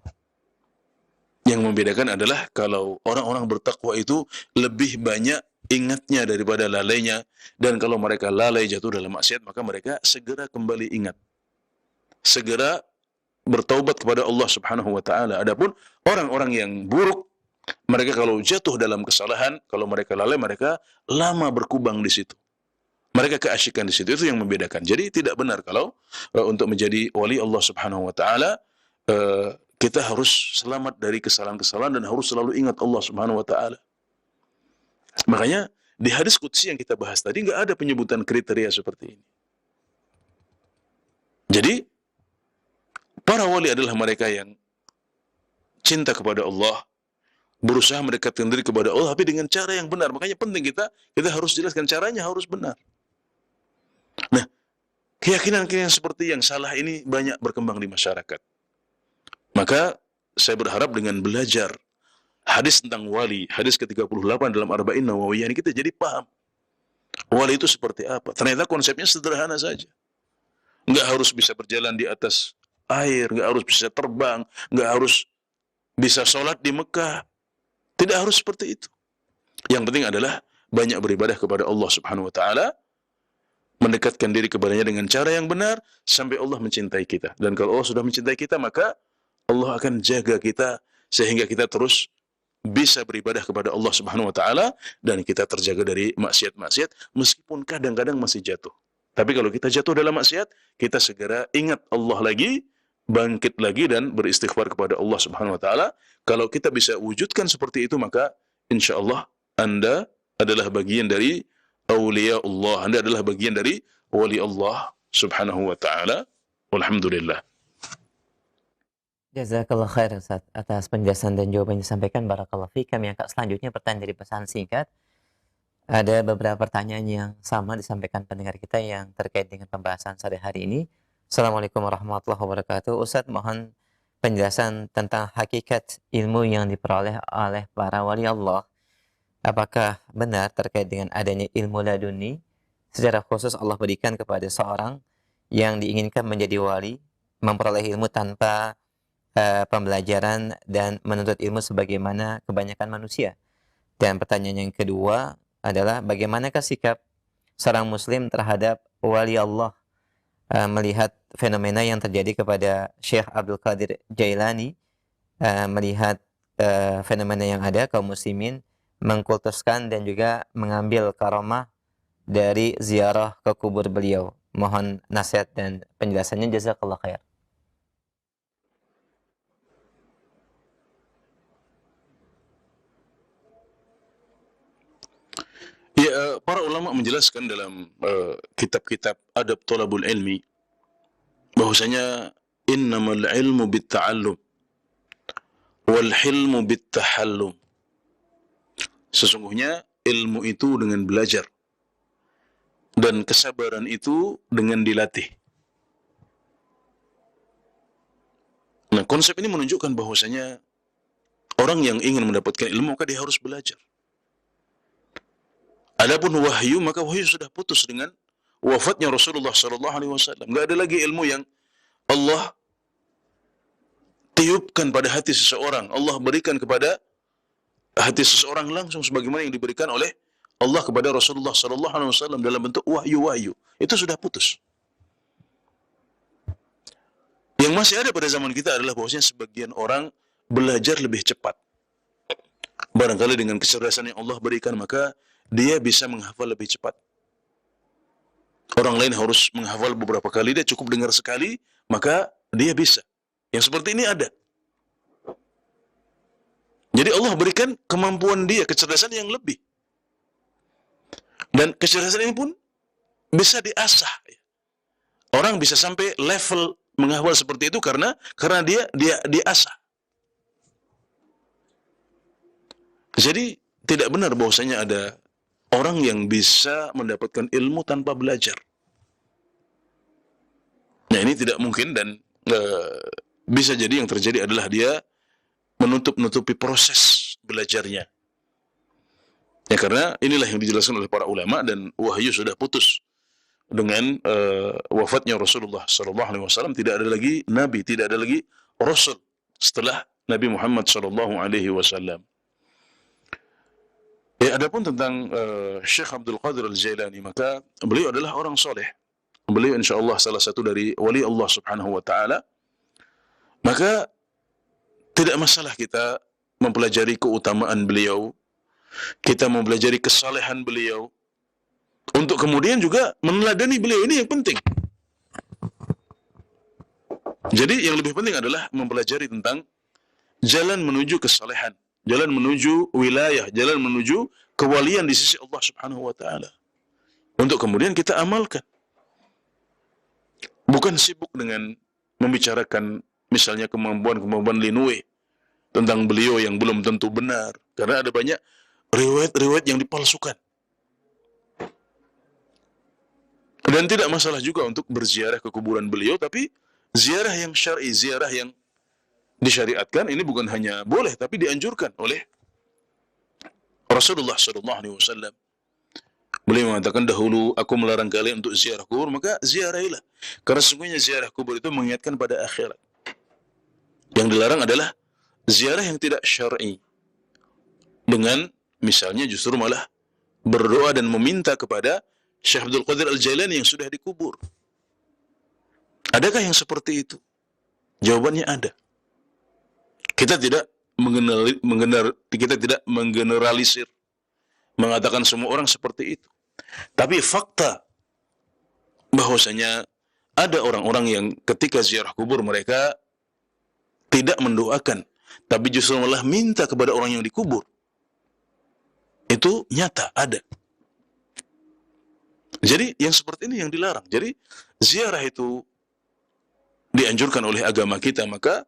Yang membedakan adalah kalau orang-orang bertakwa itu lebih banyak ingatnya daripada lalainya. Dan kalau mereka lalai jatuh dalam maksiat, maka mereka segera kembali ingat. Segera bertaubat kepada Allah Subhanahu wa taala. Adapun orang-orang yang buruk, mereka kalau jatuh dalam kesalahan, kalau mereka lalai, mereka lama berkubang di situ. Mereka keasyikan di situ. Itu yang membedakan. Jadi tidak benar kalau untuk menjadi wali Allah Subhanahu wa taala kita harus selamat dari kesalahan-kesalahan dan harus selalu ingat Allah Subhanahu wa taala. Makanya di hadis qudsi yang kita bahas tadi nggak ada penyebutan kriteria seperti ini. Jadi para wali adalah mereka yang cinta kepada Allah, berusaha mendekatkan diri kepada Allah, tapi dengan cara yang benar. Makanya penting kita harus jelaskan caranya harus benar. Nah, keyakinan-keyakinan seperti yang salah ini banyak berkembang di masyarakat. Maka saya berharap dengan belajar hadis tentang wali, hadis ke-38 dalam Arba'in Nawawiyah ini kita jadi paham. Wali itu seperti apa? Ternyata konsepnya sederhana saja. Nggak harus bisa berjalan di atas air, nggak harus bisa terbang, nggak harus bisa sholat di Mekah. Tidak harus seperti itu. Yang penting adalah banyak beribadah kepada Allah Subhanahu wa taala, mendekatkan diri kepadanya dengan cara yang benar sampai Allah mencintai kita. Dan kalau Allah sudah mencintai kita, maka Allah akan jaga kita sehingga kita terus bisa beribadah kepada Allah Subhanahu wa taala dan kita terjaga dari maksiat-maksiat meskipun kadang-kadang masih jatuh. Tapi kalau kita jatuh dalam maksiat, kita segera ingat Allah lagi, bangkit lagi dan beristighfar kepada Allah Subhanahu wa taala. Kalau kita bisa wujudkan seperti itu, maka insyaallah Anda adalah bagian dari auliya Allah. Anda adalah bagian dari wali Allah Subhanahu wa taala. Walhamdulillah. Jazakallah khair Ustaz atas penjelasan dan jawaban yang disampaikan. Barakallahu fiik. Kami angkat selanjutnya pertanyaan dari pesan singkat. Ada beberapa pertanyaan yang sama disampaikan pendengar kita yang terkait dengan pembahasan sore hari ini. Assalamualaikum warahmatullahi wabarakatuh. Ustaz, mohon penjelasan tentang hakikat ilmu yang diperoleh oleh para wali Allah. Apakah benar terkait dengan adanya ilmu laduni secara khusus Allah berikan kepada seorang yang diinginkan menjadi wali, memperoleh ilmu tanpa pembelajaran dan menuntut ilmu sebagaimana kebanyakan manusia? Dan pertanyaan yang kedua adalah bagaimanakah sikap seorang muslim terhadap wali Allah melihat fenomena yang terjadi kepada Syekh Abdul Qadir Jailani, melihat fenomena yang ada kaum muslimin mengkultuskan dan juga mengambil karomah dari ziarah ke kubur beliau. Mohon nasihat dan penjelasannya. Jazakallah khair. Ya, para ulama menjelaskan dalam kitab-kitab adab thalabul ilmi bahwasanya innamal ilmu bitta'allum wal hilmu bittahallum. Sesungguhnya ilmu itu dengan belajar dan kesabaran itu dengan dilatih. Nah, konsep ini menunjukkan bahwasanya orang yang ingin mendapatkan ilmu maka dia harus belajar. Adapun wahyu, maka wahyu sudah putus dengan wafatnya Rasulullah sallallahu alaihi wasallam. Enggak ada lagi ilmu yang Allah tiupkan pada hati seseorang, Allah berikan kepada hati seseorang langsung sebagaimana yang diberikan oleh Allah kepada Rasulullah sallallahu alaihi wasallam dalam bentuk wahyu-wahyu. Itu sudah putus. Yang masih ada pada zaman kita adalah bahwasanya sebagian orang belajar lebih cepat. Barangkali dengan kecerdasan yang Allah berikan, maka dia bisa menghafal lebih cepat. Orang lain harus menghafal beberapa kali, dia cukup dengar sekali, maka dia bisa. Yang seperti ini ada. Jadi Allah berikan kemampuan dia, kecerdasan yang lebih. Dan kecerdasan ini pun bisa diasah. Orang bisa sampai level menghafal seperti itu karena dia diasah. Jadi tidak benar bahwasanya ada orang yang bisa mendapatkan ilmu tanpa belajar. Nah, ini tidak mungkin dan bisa jadi yang terjadi adalah dia menutup-nutupi proses belajarnya. Ya, karena inilah yang dijelaskan oleh para ulama dan wahyu sudah putus dengan wafatnya Rasulullah sallallahu alaihi wasallam. Tidak ada lagi nabi, tidak ada lagi rasul setelah Nabi Muhammad sallallahu alaihi wasallam. Ya, adapun tentang Syekh Abdul Qadir Al-Jailani, maka beliau adalah orang soleh. Beliau insyaallah salah satu dari wali Allah Subhanahu wa taala. Maka tidak masalah kita mempelajari keutamaan beliau, kita mempelajari kesalehan beliau, untuk kemudian juga meneladani beliau. Ini yang penting. Jadi yang lebih penting adalah mempelajari tentang jalan menuju kesalehan, jalan menuju wilayah, jalan menuju kewalian di sisi Allah Subhanahu wa taala. Untuk kemudian kita amalkan. Bukan sibuk dengan membicarakan misalnya kemampuan-kemampuan Linue tentang beliau yang belum tentu benar. Karena ada banyak riwayat-riwayat yang dipalsukan. Dan tidak masalah juga untuk berziarah ke kuburan beliau, tapi ziarah yang syar'i, ziarah yang disyariatkan ini bukan hanya boleh, tapi dianjurkan oleh Rasulullah SAW. Beliau mengatakan, dahulu aku melarang kalian untuk ziarah kubur, maka ziarahilah. Karena sesungguhnya ziarah kubur itu mengingatkan pada akhirat. Yang dilarang adalah ziarah yang tidak syar'i. Dengan misalnya justru malah berdoa dan meminta kepada Syekh Abdul Qadir Al-Jailani yang sudah dikubur. Adakah yang seperti itu? Jawabannya ada. Kita tidak menggeneralisir, mengatakan semua orang seperti itu. Tapi fakta bahwasanya ada orang-orang yang ketika ziarah kubur mereka tidak mendoakan, tapi justru malah minta kepada orang yang dikubur. Itu nyata, ada. Jadi yang seperti ini yang dilarang. Jadi ziarah itu dianjurkan oleh agama kita, maka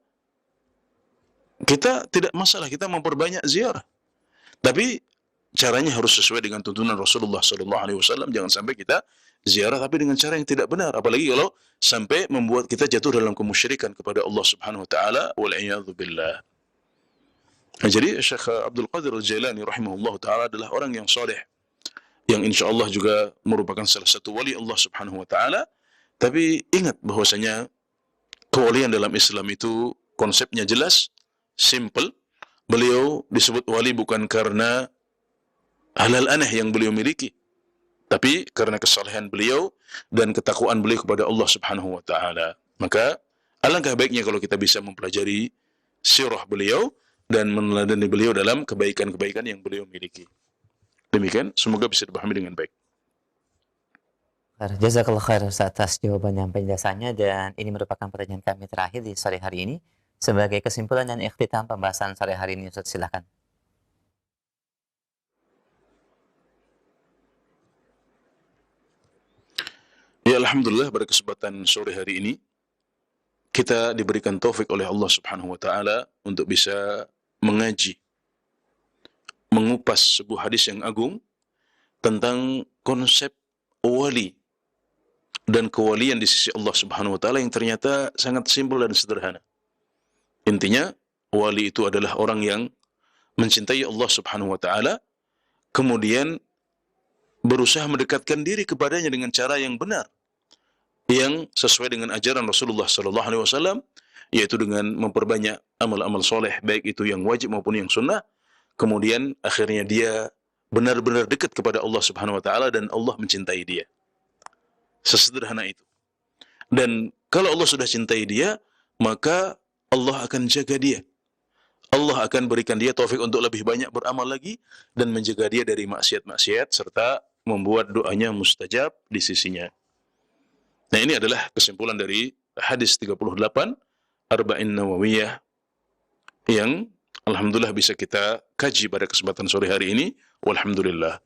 kita tidak masalah kita memperbanyak ziarah. Tapi caranya harus sesuai dengan tuntunan Rasulullah SAW. Jangan sampai kita ziarah tapi dengan cara yang tidak benar. Apalagi kalau sampai membuat kita jatuh dalam kemusyrikan kepada Allah Subhanahu Wa Taala. Wal'iyadzu billah. Nah, jadi Syekh Abdul Qadir Al-Jailani rahimahullah ta'ala adalah orang yang saleh, yang insya Allah juga merupakan salah satu wali Allah Subhanahu Wa Taala. Tapi ingat bahwasanya kewalian dalam Islam itu konsepnya jelas, simple. Beliau disebut wali bukan karena halal aneh yang beliau miliki, tapi karena kesalehan beliau dan ketakwaan beliau kepada Allah Subhanahu wa taala. Maka alangkah baiknya kalau kita bisa mempelajari sirah beliau dan meneladani beliau dalam kebaikan-kebaikan yang beliau miliki. Demikian, semoga bisa dipahami dengan baik. Jazakallah khair Ustaz atas jawaban dan penjelasannya, dan ini merupakan pertanyaan kami terakhir di sore hari ini. Sebagai kesimpulan dan ikhtitam pembahasan sore hari ini, Ustaz, silakan. Ya, alhamdulillah pada kesempatan sore hari ini kita diberikan taufik oleh Allah Subhanahu wa taala untuk bisa mengaji, mengupas sebuah hadis yang agung tentang konsep wali dan kewalian di sisi Allah Subhanahu wa taala yang ternyata sangat simpel dan sederhana. Intinya, wali itu adalah orang yang mencintai Allah Subhanahu wa taala, kemudian berusaha mendekatkan diri kepadanya dengan cara yang benar, yang sesuai dengan ajaran Rasulullah sallallahu alaihi wasallam, yaitu dengan memperbanyak amal-amal soleh, baik itu yang wajib maupun yang sunnah. Kemudian akhirnya dia benar-benar dekat kepada Allah Subhanahu wa taala dan Allah mencintai dia. Sesederhana itu. Dan kalau Allah sudah cintai dia, maka Allah akan jaga dia. Allah akan berikan dia taufik untuk lebih banyak beramal lagi dan menjaga dia dari maksiat-maksiat serta membuat doanya mustajab di sisinya. Nah, ini adalah kesimpulan dari hadis 38 Arba'in Nawawiyah yang alhamdulillah bisa kita kaji pada kesempatan sore hari ini. Walhamdulillah.